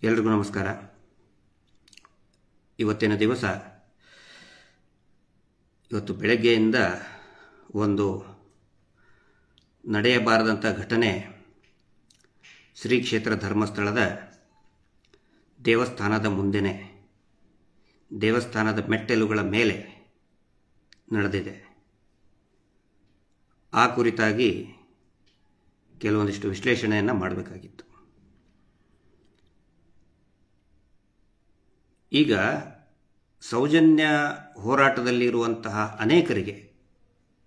ಎಲ್ರಿಗೂ ನಮಸ್ಕಾರ. ಇವತ್ತಿನ ದಿವಸ ಇವತ್ತು ಬೆಳಗ್ಗೆಯಿಂದ ಒಂದು ನಡೆಯಬಾರದಂಥ ಘಟನೆ ಶ್ರೀ ಕ್ಷೇತ್ರ ಧರ್ಮಸ್ಥಳದ ದೇವಸ್ಥಾನದ ಮುಂದೆನೇ ದೇವಸ್ಥಾನದ ಮೆಟ್ಟಲುಗಳ ಮೇಲೆ ನಡೆದಿದೆ. ಆ ಕುರಿತಾಗಿ ಕೆಲವೊಂದಿಷ್ಟು ವಿಶ್ಲೇಷಣೆಯನ್ನು ಮಾಡಬೇಕಾಗಿತ್ತು. ಈಗ ಸೌಜನ್ಯ ಹೋರಾಟದಲ್ಲಿರುವಂತಹ ಅನೇಕರಿಗೆ,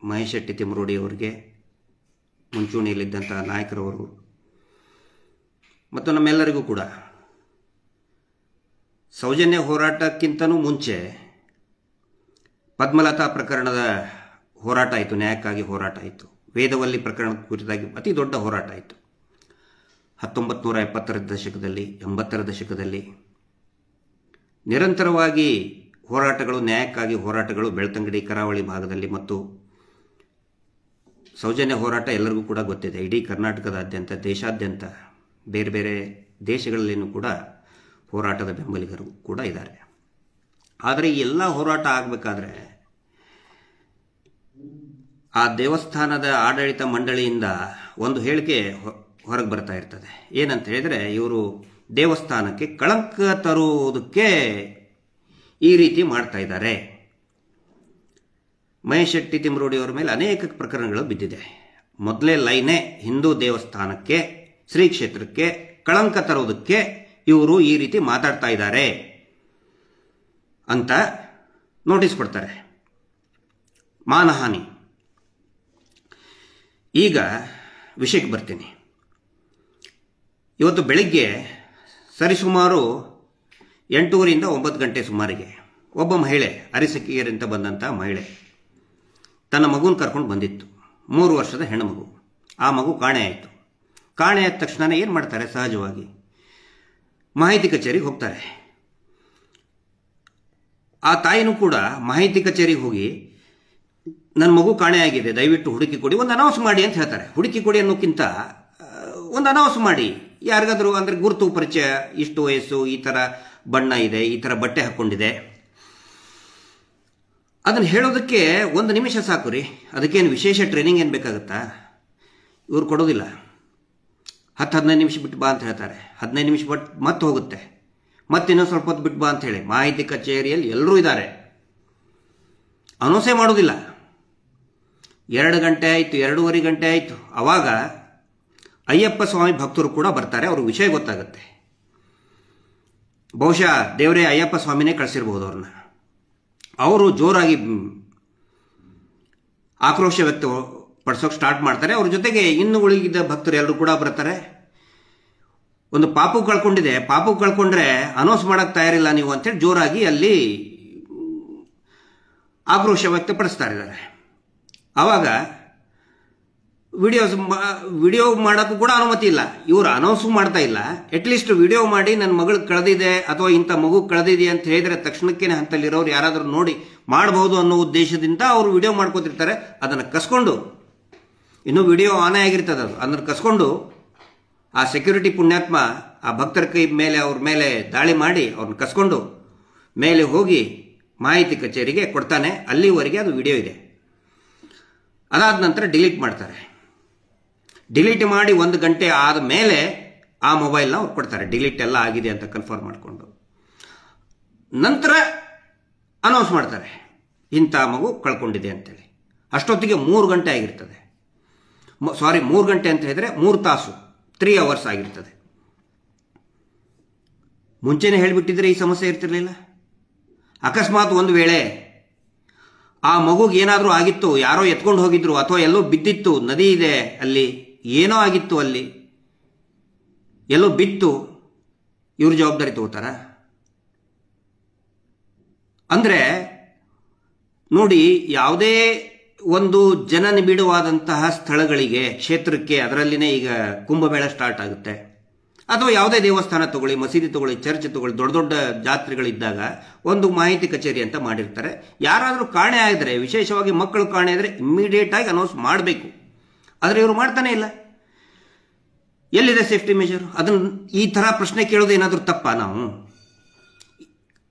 ಮಹೇಶ್ ಶೆಟ್ಟಿ ತಿಮ್ಮರೋಡಿಯವರಿಗೆ, ಮುಂಚೂಣಿಯಲ್ಲಿದ್ದಂತಹ ನಾಯಕರವರು ಮತ್ತು ನಮ್ಮೆಲ್ಲರಿಗೂ ಕೂಡ ಸೌಜನ್ಯ ಹೋರಾಟಕ್ಕಿಂತನೂ ಮುಂಚೆ ಪದ್ಮಲತಾ ಪ್ರಕರಣದ ಹೋರಾಟ ಆಯಿತು, ನ್ಯಾಯಕ್ಕಾಗಿ ಹೋರಾಟ ಆಯಿತು. ವೇದವಲ್ಲಿ ಪ್ರಕರಣದ ಕುರಿತಾಗಿ ಅತಿ ದೊಡ್ಡ ಹೋರಾಟ ಆಯಿತು 1970ರ ದಶಕದಲ್ಲಿ, 80ರ ದಶಕದಲ್ಲಿ. ನಿರಂತರವಾಗಿ ಹೋರಾಟಗಳು, ನ್ಯಾಯಕ್ಕಾಗಿ ಹೋರಾಟಗಳು ಬೆಳ್ತಂಗಡಿ ಕರಾವಳಿ ಭಾಗದಲ್ಲಿ ಮತ್ತು ಸೌಜನ್ಯ ಹೋರಾಟ ಎಲ್ಲರಿಗೂ ಕೂಡ ಗೊತ್ತಿದೆ. ಇಡೀ ಕರ್ನಾಟಕದಾದ್ಯಂತ, ದೇಶಾದ್ಯಂತ, ಬೇರೆ ಬೇರೆ ದೇಶಗಳಲ್ಲಿಯೂ ಕೂಡ ಹೋರಾಟದ ಬೆಂಬಲಿಗರು ಕೂಡ ಇದ್ದಾರೆ. ಆದರೆ ಈ ಎಲ್ಲ ಹೋರಾಟ ಆಗಬೇಕಾದ್ರೆ ಆ ದೇವಸ್ಥಾನದ ಆಡಳಿತ ಮಂಡಳಿಯಿಂದ ಒಂದು ಹೇಳಿಕೆ ಹೊರಗೆ ಬರ್ತಾ ಇರ್ತದೆ. ಏನಂತ ಹೇಳಿದರೆ, ಇವರು ದೇವಸ್ಥಾನಕ್ಕೆ ಕಳಂಕ ತರುವುದಕ್ಕೆ ಈ ರೀತಿ ಮಾಡ್ತಾ ಇದ್ದಾರೆ. ಮಹೇಶ್ ಶೆಟ್ಟಿ ತಿಮ್ಮರೋಡಿಯವರ ಮೇಲೆ ಅನೇಕ ಪ್ರಕರಣಗಳು ಬಿದ್ದಿದೆ. ಮೊದಲೇ ಲೈನೇ ಹಿಂದೂ ದೇವಸ್ಥಾನಕ್ಕೆ, ಶ್ರೀ ಕ್ಷೇತ್ರಕ್ಕೆ ಕಳಂಕ ತರುವುದಕ್ಕೆ ಇವರು ಈ ರೀತಿ ಮಾತಾಡ್ತಾ ಇದ್ದಾರೆ ಅಂತ ನೋಟಿಸ್ ಕೊಡ್ತಾರೆ. ಮಾನಹಾನಿ. ಈಗ ವಿಷಯಕ್ಕೆ ಬರ್ತೀನಿ. ಇವತ್ತು ಬೆಳಿಗ್ಗೆ ಸರಿಸುಮಾರು 8:30ರಿಂದ 9 ಗಂಟೆ ಸುಮಾರಿಗೆ ಒಬ್ಬ ಮಹಿಳೆ, ಅರಿಸಕಿಯರಿಂದ ಬಂದಂಥ ಮಹಿಳೆ, ತನ್ನ ಮಗುನ ಕರ್ಕೊಂಡು ಬಂದಿತ್ತು. 3 ವರ್ಷದ ಹೆಣ್ಣು ಮಗು. ಆ ಮಗು ಕಾಣೆ ಆಯಿತು. ಕಾಣೆ ಆದ ತಕ್ಷಣ ಏನು ಮಾಡ್ತಾರೆ? ಸಹಜವಾಗಿ ಮಾಹಿತಿ ಕಚೇರಿಗೆ ಹೋಗ್ತಾರೆ. ಆ ತಾಯಿನೂ ಕೂಡ ಮಾಹಿತಿ ಕಚೇರಿಗೆ ಹೋಗಿ, ನನ್ನ ಮಗು ಕಾಣೆ ಆಗಿದೆ, ದಯವಿಟ್ಟು ಹುಡುಕಿ ಕೊಡಿ, ಒಂದು ಅನೌನ್ಸ್ ಮಾಡಿ ಅಂತ ಹೇಳ್ತಾರೆ. ಹುಡುಕಿ ಕೊಡಿ ಅನ್ನೋಕ್ಕಿಂತ ಒಂದು ಅನೌನ್ಸ್ ಮಾಡಿ, ಯಾರಿಗಾದರೂ ಅಂದರೆ ಗುರುತು ಪರಿಚಯ, ಇಷ್ಟು ವಯಸ್ಸು, ಈ ಥರ ಬಣ್ಣ ಇದೆ, ಈ ಥರ ಬಟ್ಟೆ ಹಾಕ್ಕೊಂಡಿದೆ, ಅದನ್ನು ಹೇಳೋದಕ್ಕೆ 1 ನಿಮಿಷ ಸಾಕು ರೀ. ಅದಕ್ಕೇನು ವಿಶೇಷ ಟ್ರೈನಿಂಗ್ ಏನು ಬೇಕಾಗುತ್ತಾ? ಇವ್ರು ಕೊಡೋದಿಲ್ಲ. 10-15 ನಿಮಿಷ ಬಿಟ್ಟು ಬಾ ಅಂತ ಹೇಳ್ತಾರೆ. 15 ನಿಮಿಷ ಬಿಟ್ಟು ಮತ್ತೆ ಹೋಗುತ್ತೆ. ಮತ್ತೆ ಇನ್ನೊಂದು ಸ್ವಲ್ಪ ಹೊತ್ತು ಬಿಟ್ಟು ಬಾ ಅಂತ ಹೇಳಿ ಮಾಹಿತಿ ಕಚೇರಿಯಲ್ಲಿ ಎಲ್ಲರೂ ಇದ್ದಾರೆ. ಅನೌನ್ಸೇ ಮಾಡೋದಿಲ್ಲ. 2 ಗಂಟೆ ಆಯಿತು, 2:30 ಗಂಟೆ ಆಯಿತು. ಆವಾಗ ಅಯ್ಯಪ್ಪ ಸ್ವಾಮಿ ಭಕ್ತರು ಕೂಡ ಬರ್ತಾರೆ. ಅವ್ರಿಗೆ ವಿಷಯ ಗೊತ್ತಾಗುತ್ತೆ. ಬಹುಶಃ ದೇವರೇ ಅಯ್ಯಪ್ಪ ಸ್ವಾಮಿನೇ ಕಳಿಸಿರ್ಬೋದು ಅವ್ರನ್ನ. ಅವರು ಜೋರಾಗಿ ಆಕ್ರೋಶ ವ್ಯಕ್ತಪಡಿಸೋಕೆ ಸ್ಟಾರ್ಟ್ ಮಾಡ್ತಾರೆ. ಅವ್ರ ಜೊತೆಗೆ ಇನ್ನು ಉಳಿದ ಭಕ್ತರು ಎಲ್ಲರೂ ಕೂಡ ಬರ್ತಾರೆ. ಒಂದು ಪಾಪು ಕಳ್ಕೊಂಡಿದೆ, ಪಾಪು ಕಳ್ಕೊಂಡ್ರೆ ಅನೌನ್ಸ್ ಮಾಡಕ್ಕೆ ತಯಾರಿಲ್ಲ ನೀವು ಅಂತೇಳಿ ಜೋರಾಗಿ ಅಲ್ಲಿ ಆಕ್ರೋಶ ವ್ಯಕ್ತಪಡಿಸ್ತಾ ಇದ್ದಾರೆ. ಆವಾಗ ವಿಡಿಯೋ ಮಾಡೋಕ್ಕೂ ಕೂಡ ಅನುಮತಿ ಇಲ್ಲ. ಇವರು ಅನೌನ್ಸು ಮಾಡ್ತಾ ಇಲ್ಲ. ಅಟ್ಲೀಸ್ಟ್ ವಿಡಿಯೋ ಮಾಡಿ ನನ್ನ ಮಗಳು ಕಳೆದಿದೆ ಅಥವಾ ಇಂಥ ಮಗು ಕಳೆದಿದೆ ಅಂತ ಹೇಳಿದರೆ ತಕ್ಷಣಕ್ಕೆ ಹಂತಲ್ಲಿರೋರು ಯಾರಾದರೂ ನೋಡಿ ಮಾಡಬಹುದು ಅನ್ನೋ ಉದ್ದೇಶದಿಂದ ಅವರು ವಿಡಿಯೋ ಮಾಡ್ಕೋತಿರ್ತಾರೆ. ಅದನ್ನು ಕಸ್ಕೊಂಡು, ಇನ್ನೂ ವಿಡಿಯೋ ಆನೇ ಆಗಿರ್ತದೆ, ಅದನ್ನು ಕಸ್ಕೊಂಡು ಆ ಸೆಕ್ಯೂರಿಟಿ ಪುಣ್ಯಾತ್ಮ ಆ ಭಕ್ತರ ಕೈ ಮೇಲೆ, ಅವ್ರ ಮೇಲೆ ದಾಳಿ ಮಾಡಿ ಅವ್ರನ್ನ ಕಸ್ಕೊಂಡು ಮೇಲೆ ಹೋಗಿ ಮಾಹಿತಿ ಕಚೇರಿಗೆ ಕೊಡ್ತಾನೆ. ಅಲ್ಲಿವರೆಗೆ ಅದು ವಿಡಿಯೋ ಇದೆ. ಅದಾದ ನಂತರ ಡಿಲೀಟ್ ಮಾಡ್ತಾರೆ. ಡಿಲೀಟ್ ಮಾಡಿ 1 ಗಂಟೆ ಆದ ಮೇಲೆ ಆ ಮೊಬೈಲ್ನ ಅವ್ರು ಕೊಡ್ತಾರೆ. ಡಿಲೀಟ್ ಎಲ್ಲ ಆಗಿದೆ ಅಂತ ಕನ್ಫರ್ಮ್ ಮಾಡಿಕೊಂಡು ನಂತರ ಅನೌನ್ಸ್ ಮಾಡ್ತಾರೆ, ಇಂಥ ಮಗು ಕಳ್ಕೊಂಡಿದೆ ಅಂತೇಳಿ. ಅಷ್ಟೊತ್ತಿಗೆ 3 ಗಂಟೆ ಆಗಿರ್ತದೆ. 3 ಗಂಟೆ ಅಂತ ಹೇಳಿದ್ರೆ 3 ತಾಸು, 3 hours ಆಗಿರ್ತದೆ. ಮುಂಚೆನೇ ಹೇಳಿಬಿಟ್ಟಿದ್ರೆ ಈ ಸಮಸ್ಯೆ ಇರ್ತಿರ್ಲಿಲ್ಲ. ಅಕಸ್ಮಾತ್ ಒಂದು ವೇಳೆ ಆ ಮಗುಗೆ ಏನಾದರೂ ಆಗಿತ್ತು, ಯಾರೋ ಎತ್ಕೊಂಡು ಹೋಗಿದ್ರು ಅಥವಾ ಎಲ್ಲೋ ಬಿದ್ದಿತ್ತು, ನದಿ ಇದೆ ಅಲ್ಲಿ, ಏನೋ ಆಗಿತ್ತು, ಅಲ್ಲಿ ಎಲ್ಲೋ ಬಿತ್ತು, ಇವ್ರ ಜವಾಬ್ದಾರಿ ತಗೋತಾರ? ಅಂದರೆ ನೋಡಿ, ಯಾವುದೇ ಒಂದು ಜನನಿಬಿಡವಾದಂತಹ ಸ್ಥಳಗಳಿಗೆ, ಕ್ಷೇತ್ರಕ್ಕೆ, ಅದರಲ್ಲಿನೇ ಈಗ ಕುಂಭಮೇಳ ಸ್ಟಾರ್ಟ್ ಆಗುತ್ತೆ, ಅಥವಾ ಯಾವುದೇ ದೇವಸ್ಥಾನ ತಗೊಳ್ಳಿ, ಮಸೀದಿ ತಗೊಳ್ಳಿ, ಚರ್ಚ್ ತಗೊಳ್ಳಿ, ದೊಡ್ಡ ದೊಡ್ಡ ಜಾತ್ರೆಗಳಿದ್ದಾಗ ಒಂದು ಮಾಹಿತಿ ಕಚೇರಿ ಅಂತ ಮಾಡಿರ್ತಾರೆ. ಯಾರಾದರೂ ಕಾಣೆ ಆಗಿದ್ರೆ, ವಿಶೇಷವಾಗಿ ಮಕ್ಕಳು ಕಾಣೆ ಆದರೆ ಇಮ್ಮಿಡಿಯೇಟ್ ಆಗಿ ಅನೌನ್ಸ್ ಮಾಡಬೇಕು. ಆದರೆ ಇವರು ಮಾಡ್ತಾನೆ ಇಲ್ಲ. ಎಲ್ಲಿದೆ ಸೇಫ್ಟಿ ಮೆಜರ್? ಅದನ್ನು ಈ ಥರ ಪ್ರಶ್ನೆ ಕೇಳೋದು ಏನಾದರೂ ತಪ್ಪಾ? ನಾವು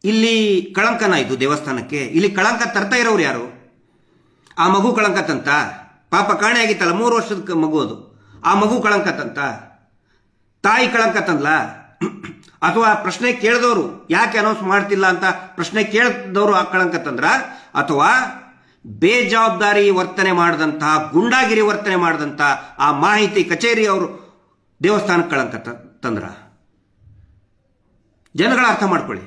ಇಲ್ಲಿ ಕಳಂಕನ ಇದು ದೇವಸ್ಥಾನಕ್ಕೆ? ಇಲ್ಲಿ ಕಳಂಕ ತರ್ತಾ ಇರೋರು ಯಾರು? ಆ ಮಗು ಕಳಂಕ ತಂತ? ಪಾಪ ಕಾಣೆ ಆಗಿತ್ತಲ್ಲ, 3 ವರ್ಷದ ಮಗು ಅದು. ಆ ಮಗು ಕಳಂಕ ತಂತ? ತಾಯಿ ಕಳಂಕ ತಂದ್ಲ? ಅಥವಾ ಪ್ರಶ್ನೆ ಕೇಳಿದವರು ಯಾಕೆ ಅನೌನ್ಸ್ ಮಾಡ್ತಿಲ್ಲ ಅಂತ ಪ್ರಶ್ನೆ ಕೇಳಿದವರು ಆ ಕಳಂಕ ತಂದ್ರ? ಅಥವಾ ಬೇಜವಾಬ್ದಾರಿ ವರ್ತನೆ ಮಾಡಿದಂತಹ, ಗುಂಡಾಗಿರಿ ವರ್ತನೆ ಮಾಡಿದಂತಹ ಆ ಮಾಹಿತಿ ಕಚೇರಿ ಅವರು ದೇವಸ್ಥಾನಕ್ಕೆ ಕಳಂಕ ತಂದ್ರ? ಜನಗಳ ಅರ್ಥ ಮಾಡ್ಕೊಳ್ಳಿ.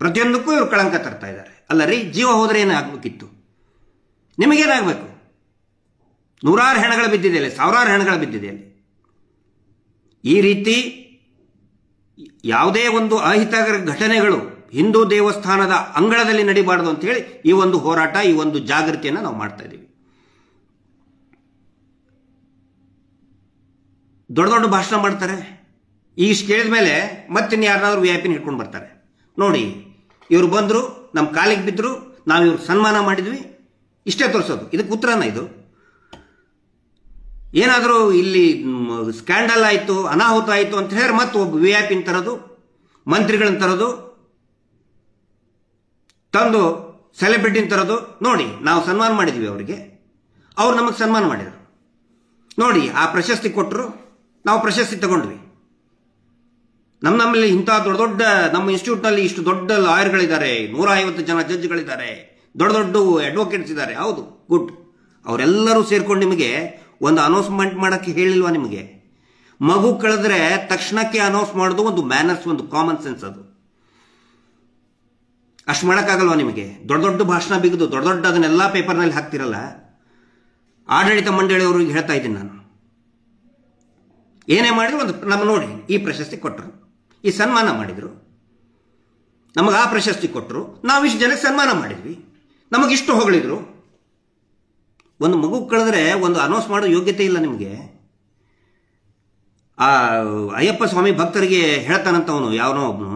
ಪ್ರತಿಯೊಂದಕ್ಕೂ ಇವರು ಕಳಂಕ ತರ್ತಾ ಇದ್ದಾರೆ. ಅಲ್ಲ ರೀ, ಜೀವ ಹೋದ್ರೆ ಏನಾಗಬೇಕಿತ್ತು? ನಿಮಗೇನಾಗಬೇಕು? ನೂರಾರು ಹೆಣಗಳು ಬಿದ್ದಿದೆ ಅಲ್ಲಿ, ಸಾವಿರಾರು ಹೆಣಗಳು ಬಿದ್ದಿದೆ ಅಲ್ಲಿ. ಈ ರೀತಿ ಯಾವುದೇ ಒಂದು ಅಹಿತಕರ ಘಟನೆಗಳು ಹಿಂದೂ ದೇವಸ್ಥಾನದ ಅಂಗಳದಲ್ಲಿ ನಡಿಬಾರದು ಅಂತ ಹೇಳಿ ಈ ಒಂದು ಹೋರಾಟ, ಈ ಒಂದು ಜಾಗೃತಿಯನ್ನು ನಾವು ಮಾಡ್ತಾ ಇದ್ದೀವಿ. ದೊಡ್ಡ ದೊಡ್ಡ ಭಾಷಣ ಮಾಡ್ತಾರೆ. ಇಷ್ಟು ಕೇಳಿದ ಮೇಲೆ ಮತ್ತಿನ್ನು ಯಾರನ್ನಾದ್ರೂ VIP ಹಿಡ್ಕೊಂಡು ಬರ್ತಾರೆ. ನೋಡಿ, ಇವರು ಬಂದರು, ನಮ್ಮ ಕಾಲಿಗೆ ಬಿದ್ದರು, ನಾವು ಇವ್ರಿಗೆ ಸನ್ಮಾನ ಮಾಡಿದ್ವಿ, ಇಷ್ಟೇ ತೋರಿಸೋದು. ಇದಕ್ಕೆ ಉತ್ತರನ ಇದು? ಏನಾದರೂ ಇಲ್ಲಿ ಸ್ಕ್ಯಾಂಡಲ್ ಆಯಿತು, ಅನಾಹುತ ಆಯಿತು ಅಂತ ಹೇಳಿ ಮತ್ತೆ ಒಬ್ಬ VIP ತರೋದು, ಮಂತ್ರಿಗಳನ್ನ ತರೋದು, ತಂದು ಸೆಲೆಬ್ರಿಟಿನ ತರೋದು. ನೋಡಿ, ನಾವು ಸನ್ಮಾನ ಮಾಡಿದ್ವಿ ಅವರಿಗೆ, ಅವ್ರು ನಮಗೆ ಸನ್ಮಾನ ಮಾಡಿದರು. ನೋಡಿ, ಆ ಪ್ರಶಸ್ತಿ ಕೊಟ್ಟರು, ನಾವು ಪ್ರಶಸ್ತಿ ತಗೊಂಡ್ವಿ. ನಮ್ಮಲ್ಲಿ ಇಂಥ ದೊಡ್ಡ ದೊಡ್ಡ, ನಮ್ಮ ಇನ್ಸ್ಟಿಟ್ಯೂಟ್ನಲ್ಲಿ ಇಷ್ಟು ದೊಡ್ಡ ಲಾಯರ್ಗಳಿದ್ದಾರೆ, 150 ಜನ ಜಡ್ಜ್ಗಳಿದ್ದಾರೆ, ದೊಡ್ಡ ದೊಡ್ಡ ಅಡ್ವೊಕೇಟ್ಸ್ ಇದ್ದಾರೆ. ಹೌದು, ಗುಡ್. ಅವರೆಲ್ಲರೂ ಸೇರ್ಕೊಂಡು ನಿಮಗೆ ಒಂದು ಅನೌನ್ಸ್ಮೆಂಟ್ ಮಾಡೋಕ್ಕೆ ಹೇಳಿಲ್ವಾ? ನಿಮಗೆ ಮಗು ಕಳೆದ್ರೆ ತಕ್ಷಣಕ್ಕೆ ಅನೌನ್ಸ್ ಮಾಡೋದು ಒಂದು ಮ್ಯಾನರ್ಸ್, ಒಂದು ಕಾಮನ್ ಸೆನ್ಸ್. ಅದು ಅಷ್ಟು ಮಾಡೋಕ್ಕಾಗಲ್ವಾ ನಿಮಗೆ? ದೊಡ್ಡ ದೊಡ್ಡ ಭಾಷಣ ಬಿಗಿದು ದೊಡ್ಡ ದೊಡ್ಡ ಅದನ್ನೆಲ್ಲ ಪೇಪರ್ನಲ್ಲಿ ಹಾಕ್ತಿರಲ್ಲ. ಆಡಳಿತ ಮಂಡಳಿಯವ್ರಿಗೆ ಹೇಳ್ತಾ ಇದ್ದೀನಿ ನಾನು, ಏನೇ ಮಾಡಿದ್ರು ಒಂದು ನಮ್ಮ ನೋಡಿ, ಈ ಪ್ರಶಸ್ತಿ ಕೊಟ್ಟರು, ಈ ಸನ್ಮಾನ ಮಾಡಿದರು, ನಮಗೆ ಆ ಪ್ರಶಸ್ತಿ ಕೊಟ್ಟರು, ನಾವು ಇಷ್ಟು ಜನಕ್ಕೆ ಸನ್ಮಾನ ಮಾಡಿದ್ವಿ, ನಮಗಿಷ್ಟು ಹೊಗಳಿದ್ರು. ಒಂದು ಮಗು ಕಳೆದ್ರೆ ಒಂದು ಅನೌನ್ಸ್ ಮಾಡೋ ಯೋಗ್ಯತೆ ಇಲ್ಲ ನಿಮಗೆ. ಆ ಅಯ್ಯಪ್ಪ ಸ್ವಾಮಿ ಭಕ್ತರಿಗೆ ಹೇಳ್ತಾನಂತವನು, ಯಾವನೋ ಒಬ್ನು,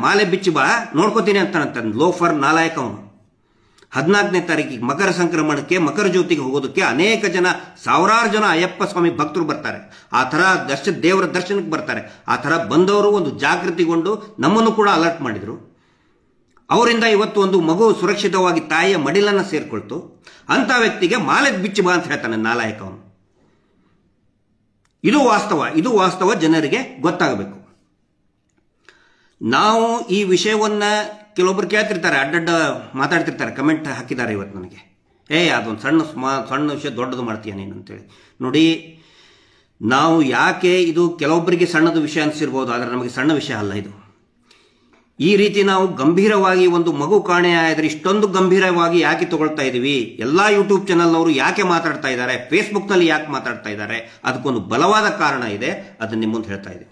ಮಾಲೆ ಬಿಚ್ಚಿ ಬಾ ನೋಡ್ಕೋತೀನಿ ಅಂತಾನಂತ. ಲೋಫರ್, ನಾಲಾಯಕ ಅವನು. 14ನೇ ತಾರೀಕಿಗೆ ಮಕರ ಸಂಕ್ರಮಣಕ್ಕೆ, ಮಕರ ಜ್ಯೋತಿಗೆ ಹೋಗೋದಕ್ಕೆ ಅನೇಕ ಜನ, ಸಾವಿರಾರು ಜನ ಅಯ್ಯಪ್ಪ ಸ್ವಾಮಿ ಭಕ್ತರು ಬರ್ತಾರೆ. ಆ ಥರ ದೇವರ ದರ್ಶನಕ್ಕೆ ಬರ್ತಾರೆ. ಆ ಥರ ಬಂದವರು ಒಂದು ಜಾಗೃತಿಗೊಂಡು ನಮ್ಮನ್ನು ಕೂಡ ಅಲರ್ಟ್ ಮಾಡಿದರು. ಅವರಿಂದ ಇವತ್ತು ಒಂದು ಮಗು ಸುರಕ್ಷಿತವಾಗಿ ತಾಯಿಯ ಮಡಿಲನ್ನು ಸೇರ್ಕೊಳ್ತು. ಅಂತ ವ್ಯಕ್ತಿಗೆ ಮಾಲೆ ಬಿಚ್ಚಿ ಬಾ ಅಂತ ಹೇಳ್ತಾನೆ ನಾಲಾಯಕ ಅವನು. ಇದು ವಾಸ್ತವ, ಇದು ವಾಸ್ತವ, ಜನರಿಗೆ ಗೊತ್ತಾಗಬೇಕು. ನಾವು ಈ ವಿಷಯವನ್ನ ಕೆಲವೊಬ್ರು ಕೇಳ್ತಿರ್ತಾರೆ, ಅಡ್ಡಡ್ಡ ಮಾತಾಡ್ತಿರ್ತಾರೆ, ಕಮೆಂಟ್ ಹಾಕಿದ್ದಾರೆ ಇವತ್ತು ನನಗೆ, ಅದೊಂದು ಸಣ್ಣ ವಿಷಯ ದೊಡ್ಡದು ಮಾಡ್ತೀಯ ನೀನು ಅಂತೇಳಿ. ನೋಡಿ, ನಾವು ಯಾಕೆ ಇದು ಕೆಲವೊಬ್ಬರಿಗೆ ಸಣ್ಣದು ವಿಷಯ ಅನಿಸಿರ್ಬೋದು, ಆದರೆ ನಮಗೆ ಸಣ್ಣ ವಿಷಯ ಅಲ್ಲ ಇದು. ಈ ರೀತಿ ನಾವು ಗಂಭೀರವಾಗಿ ಒಂದು ಮಗು ಕಾಣೆಯಾದರೆ ಇಷ್ಟೊಂದು ಗಂಭೀರವಾಗಿ ಯಾಕೆ ತಗೊಳ್ತಾ ಇದ್ದೀವಿ? ಎಲ್ಲ ಯೂಟ್ಯೂಬ್ ಚಾನಲ್ನವರು ಯಾಕೆ ಮಾತಾಡ್ತಾ ಇದ್ದಾರೆ, ಫೇಸ್ಬುಕ್ನಲ್ಲಿ ಯಾಕೆ ಮಾತಾಡ್ತಾ ಇದ್ದಾರೆ? ಅದಕ್ಕೊಂದು ಬಲವಾದ ಕಾರಣ ಇದೆ, ಅದನ್ನ ನಿಮ್ಮ ಮುಂದೆ ಹೇಳ್ತಾ ಇದ್ದೀನಿ.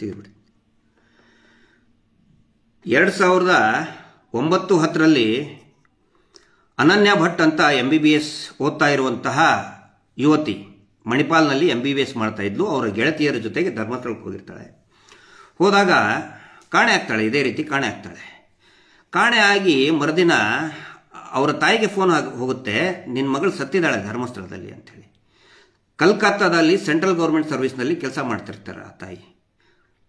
ತೆಗೆದುಬಿಡಿ. 2009-10ರಲ್ಲಿ ಅನನ್ಯ ಭಟ್ ಅಂತ MBBS ಓದ್ತಾ ಇರುವಂತಹ ಯುವತಿ ಮಣಿಪಾಲ್ನಲ್ಲಿ MBBS ಮಾಡ್ತಾ ಇದ್ಲು. ಅವರ ಗೆಳತಿಯರ ಜೊತೆಗೆ ಧರ್ಮಸ್ಥಳಕ್ಕೆ ಹೋಗಿರ್ತಾಳೆ. ಹೋದಾಗ ಕಾಣೆ ಆಗ್ತಾಳೆ, ಇದೇ ರೀತಿ ಕಾಣೆ ಆಗ್ತಾಳೆ. ಕಾಣೆ ಆಗಿ ಮರುದಿನ ಅವರ ತಾಯಿಗೆ ಫೋನ್ ಹೋಗುತ್ತೆ, ನಿನ್ನ ಮಗಳು ಸತ್ತಿದ್ದಾಳೆ ಧರ್ಮಸ್ಥಳದಲ್ಲಿ ಅಂಥೇಳಿ. ಕಲ್ಕತ್ತಾದಲ್ಲಿ ಸೆಂಟ್ರಲ್ ಗೌರ್ಮೆಂಟ್ ಸರ್ವಿಸ್ನಲ್ಲಿ ಕೆಲಸ ಮಾಡ್ತಿರ್ತಾರೆ ಆ ತಾಯಿ.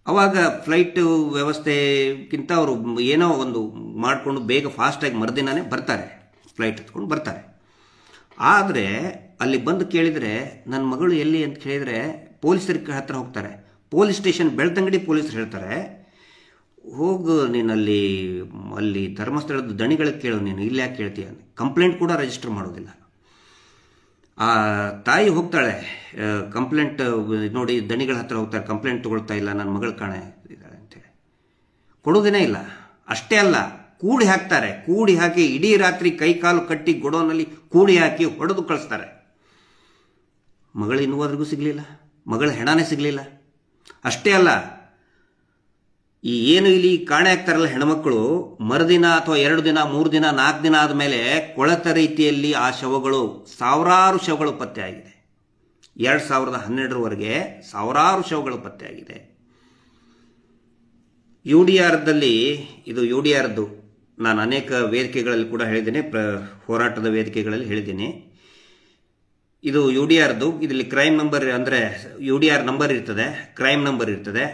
ಅವಾಗ ಫ್ಲೈಟ್ ವ್ಯವಸ್ಥೆಗಿಂತ ಅವರು ಏನೋ ಒಂದು ಮಾಡಿಕೊಂಡು ಬೇಗ ಫಾಸ್ಟಾಗಿ ಮರುದಿನನೇ ಬರ್ತಾರೆ, ಫ್ಲೈಟ್ ಹತ್ಕೊಂಡು ಬರ್ತಾರೆ. ಆದರೆ ಅಲ್ಲಿ ಬಂದು ಕೇಳಿದರೆ ನನ್ನ ಮಗಳು ಎಲ್ಲಿ ಅಂತ ಕೇಳಿದರೆ ಪೊಲೀಸರ ಹತ್ರ ಹೋಗ್ತಾರೆ. ಪೊಲೀಸ್ ಸ್ಟೇಷನ್ ಬೆಳ್ತಂಗಡಿ ಪೊಲೀಸರು ಹೇಳ್ತಾರೆ, ಹೋಗು ನೀನು ಅಲ್ಲಿ ಧರ್ಮಸ್ಥಳದ ದಣಿಗಳಿಗೆ ಕೇಳು, ನೀನು ಇಲ್ಲಿ ಯಾಕೆ ಕೇಳ್ತೀಯ? ಕಂಪ್ಲೇಂಟ್ ಕೂಡ ರಿಜಿಸ್ಟರ್ ಮಾಡೋದಿಲ್ಲ. ಆ ತಾಯಿ ಹೋಗ್ತಾಳೆ, ಕಂಪ್ಲೇಂಟ್ ನೋಡಿ ದಣಿಗಳ ಹತ್ರ ಹೋಗ್ತಾರೆ, ಕಂಪ್ಲೇಂಟ್ ತಗೊಳ್ತಾ ಇಲ್ಲ, ನನ್ನ ಮಗಳು ಕಾಣೆ ಇದ್ದಾಳೆ ಅಂತೇಳಿ. ಕೊಡೋದೇನೇ ಇಲ್ಲ. ಅಷ್ಟೇ ಅಲ್ಲ, ಕೂಡಿ ಹಾಕ್ತಾರೆ. ಕೂಡಿ ಹಾಕಿ ಇಡೀ ರಾತ್ರಿ ಕೈಕಾಲು ಕಟ್ಟಿ ಗೊಡೋನಲ್ಲಿ ಕೂಡಿ ಹಾಕಿ ಹೊಡೆದು ಕಳಿಸ್ತಾರೆ. ಮಗಳು ಇನ್ನೂವರೆಗೂ ಸಿಗಲಿಲ್ಲ, ಮಗಳ ಹೆಣನೇ ಸಿಗಲಿಲ್ಲ. ಅಷ್ಟೇ ಅಲ್ಲ, ಈ ಏನು ಇಲ್ಲಿ ಕಾಣೆ ಆಗ್ತಾರಲ್ಲ ಹೆಣ್ಮಕ್ಳು, ಮರುದಿನ ಅಥವಾ 2 ದಿನ 3 ದಿನ 4 ದಿನ ಆದಮೇಲೆ ಕೊಳೆತ ರೀತಿಯಲ್ಲಿ ಆ ಶವಗಳು, ಸಾವಿರಾರು ಶವಗಳು ಪತ್ತೆ ಆಗಿದೆ. 2012ರವರೆಗೆ ಸಾವಿರಾರು ಶವಗಳು ಪತ್ತೆ ಆಗಿದೆ. UDRದಲ್ಲಿ, ಇದು UDRದ್ದು ನಾನು ಅನೇಕ ವೇದಿಕೆಗಳಲ್ಲಿ ಕೂಡ ಹೇಳಿದ್ದೇನೆ, ಹೋರಾಟದ ವೇದಿಕೆಗಳಲ್ಲಿ ಹೇಳಿದ್ದೀನಿ. ಇದು UDRದು, ಇದರಲ್ಲಿ ಕ್ರೈಮ್ ನಂಬರ್ ಅಂದರೆ UDR ನಂಬರ್ ಇರ್ತದೆ, ಕ್ರೈಮ್ ನಂಬರ್ ಇರ್ತದೆ.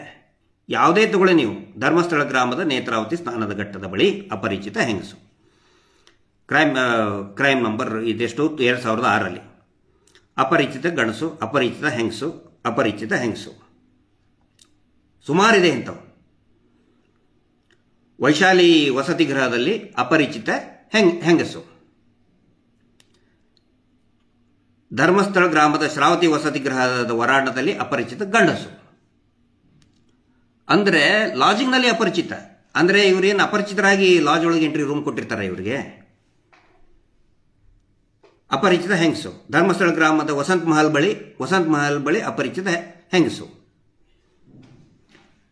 ಯಾವುದೇ ತಗೊಳ್ಳಿ ನೀವು, ಧರ್ಮಸ್ಥಳ ಗ್ರಾಮದ ನೇತ್ರಾವತಿ ಸ್ನಾನದ ಘಟ್ಟದ ಬಳಿ ಅಪರಿಚಿತ ಹೆಂಗಸು, ಕ್ರೈಮ್ ನಂಬರ್ ಇದೆಷ್ಟು 2006ರಲ್ಲಿ. ಅಪರಿಚಿತ ಗಂಡಸು, ಅಪರಿಚಿತ ಹೆಂಗಸು, ಅಪರಿಚಿತ ಹೆಂಗಸು, ಸುಮಾರಿದೆ ಇಂಥವು. ವೈಶಾಲಿ ವಸತಿ ಗೃಹದಲ್ಲಿ ಅಪರಿಚಿತ ಹೆಂಗಸು, ಧರ್ಮಸ್ಥಳ ಗ್ರಾಮದ ಶ್ರಾವತಿ ವಸತಿ ಗೃಹದ ವರಾಂಡದಲ್ಲಿ ಅಪರಿಚಿತ ಗಂಡಸು. ಅಂದರೆ ಲಾಡ್ಜಿಂಗ್ನಲ್ಲಿ ಅಪರಿಚಿತ, ಅಂದರೆ ಇವರೇನು ಅಪರಿಚಿತರಾಗಿ ಲಾಡ್ಜ್ ಒಳಗೆ ಎಂಟ್ರಿ ರೂಮ್ ಕೊಟ್ಟಿರ್ತಾರೆ ಇವರಿಗೆ. ಅಪರಿಚಿತ ಹೆಂಗಸು, ಧರ್ಮಸ್ಥಳ ಗ್ರಾಮದ ವಸಂತ ಮಹಲ್ ಬಳಿ ಅಪರಿಚಿತ ಹೆಂಗಸು,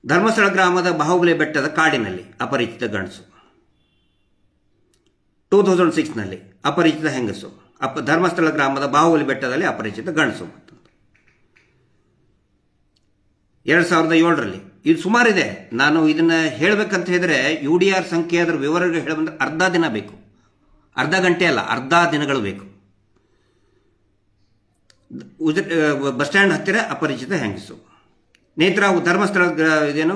ಧರ್ಮಸ್ಥಳ ಗ್ರಾಮದ ಬಾಹುಬಲಿ ಬೆಟ್ಟದ ಕಾಡಿನಲ್ಲಿ ಅಪರಿಚಿತ ಗಂಡಸು, 2006ನಲ್ಲಿ ಅಪರಿಚಿತ ಹೆಂಗಸು, ಧರ್ಮಸ್ಥಳ ಗ್ರಾಮದ ಬಾಹುಬಲಿ ಬೆಟ್ಟದಲ್ಲಿ ಅಪರಿಚಿತ ಗಂಡಸು. 2007ರಲ್ಲಿ ಇದು ಸುಮಾರಿದೆ. ನಾನು ಇದನ್ನ ಹೇಳಬೇಕಂತ ಹೇಳಿದ್ರೆ UDR ಸಂಖ್ಯೆ ಅದರ ವಿವರಗಳು ಹೇಳಬಂದ್ರೆ ಅರ್ಧ ದಿನ ಬೇಕು, ಅರ್ಧ ಗಂಟೆ ಅಲ್ಲ, ಅರ್ಧ ದಿನಗಳು ಬೇಕು. ಬಸ್ ಸ್ಟ್ಯಾಂಡ್ ಹತ್ತಿರ ಅಪರಿಚಿತ ಹೆಂಗಸು, ಧರ್ಮಸ್ಥಳ ಇದೇನು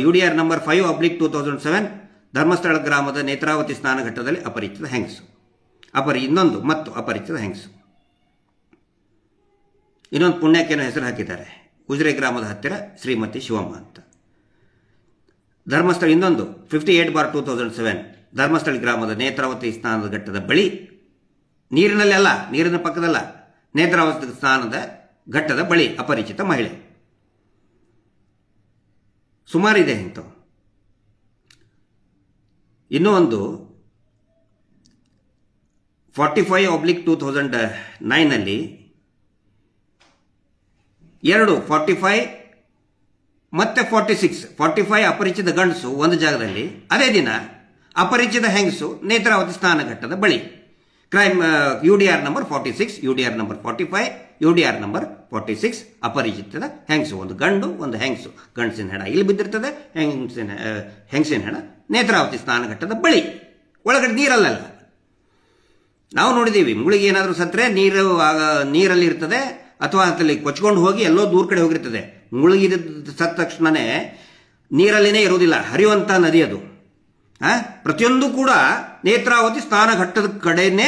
UDR ನಂಬರ್ 5/2007 ಧರ್ಮಸ್ಥಳ ಗ್ರಾಮದ ನೇತ್ರಾವತಿ ಸ್ನಾನಘಟ್ಟದಲ್ಲಿ ಅಪರಿಚಿತ ಹೆಂಗಸು. ಇನ್ನೊಂದು ಮತ್ತು ಅಪರಿಚಿತ ಹೆಂಗಸು. ಇನ್ನೊಂದು ಪುಣ್ಯಕ್ಕೇನೋ ಹೆಸರು ಹಾಕಿದ್ದಾರೆ, ಉಜಿರೆ ಗ್ರಾಮದ ಹತ್ತಿರ ಶ್ರೀಮತಿ ಶಿವಮ್ಮ ಅಂತ. ಧರ್ಮಸ್ಥಳ ಇನ್ನೊಂದು 58/2007 ಧರ್ಮಸ್ಥಳ ಗ್ರಾಮದ ನೇತ್ರಾವತಿ ಸ್ನಾನದ ಘಟ್ಟದ ಬಳಿ, ನೀರಿನಲ್ಲಿ ಅಲ್ಲ, ನೀರಿನ ಪಕ್ಕದಲ್ಲ, ನೇತ್ರಾವತಿ ಸ್ನಾನದ ಘಟ್ಟದ ಬಳಿ ಅಪರಿಚಿತ ಮಹಿಳೆ. ಸುಮಾರಿದೆ ಇಂಥವು. ಇನ್ನೂ ಒಂದು 45/2009ನಲ್ಲಿ 45 ಮತ್ತೆ 45 ಅಪರಿಚಿತ ಗಂಡಸು ಒಂದು ಜಾಗದಲ್ಲಿ, ಅದೇ ದಿನ ಅಪರಿಚಿತ ಹೆಂಗಸು ನೇತ್ರಾವತಿ ಸ್ನಾನಘಟ್ಟದ ಬಳಿ. Crime UDR number 46, UDR number 45, UDR number 46 ಅಪರಿಚಿತದ ಹೆಂಗಸು, ಒಂದು ಗಂಡು ಒಂದು ಹೆಂಗಸು. ಗಂಡಸಿನ ಹೆಣ ಇಲ್ಲಿ ಬಿದ್ದಿರ್ತದೆ, ಹೆಂಗಸಿನ ಹೆಣ ನೇತ್ರಾವತಿ ಸ್ನಾನಘಟ್ಟದ ಬಳಿ, ಒಳಗಡೆ ನೀರಲ್ಲ. ನಾವು ನೋಡಿದ್ದೀವಿ, ಮುಳುಗಿ ಏನಾದರೂ ಸತ್ತರೆ ನೀರಲ್ಲಿ ಇರ್ತದೆ, ಅಥವಾ ಅಲ್ಲಿ ಕೊಚ್ಕೊಂಡು ಹೋಗಿ ಎಲ್ಲೋ ದೂರ ಕಡೆ ಹೋಗಿರ್ತದೆ. ಮುಳುಗಿದ ಸತ್ತ ತಕ್ಷಣನೇ ನೀರಲ್ಲಿನೇ ಇರುವುದಿಲ್ಲ, ಹರಿಯುವಂಥ ನದಿ ಅದು. ಪ್ರತಿಯೊಂದು ಕೂಡ ನೇತ್ರಾವತಿ ಸ್ನಾನಘಟ್ಟದ ಕಡೆನೇ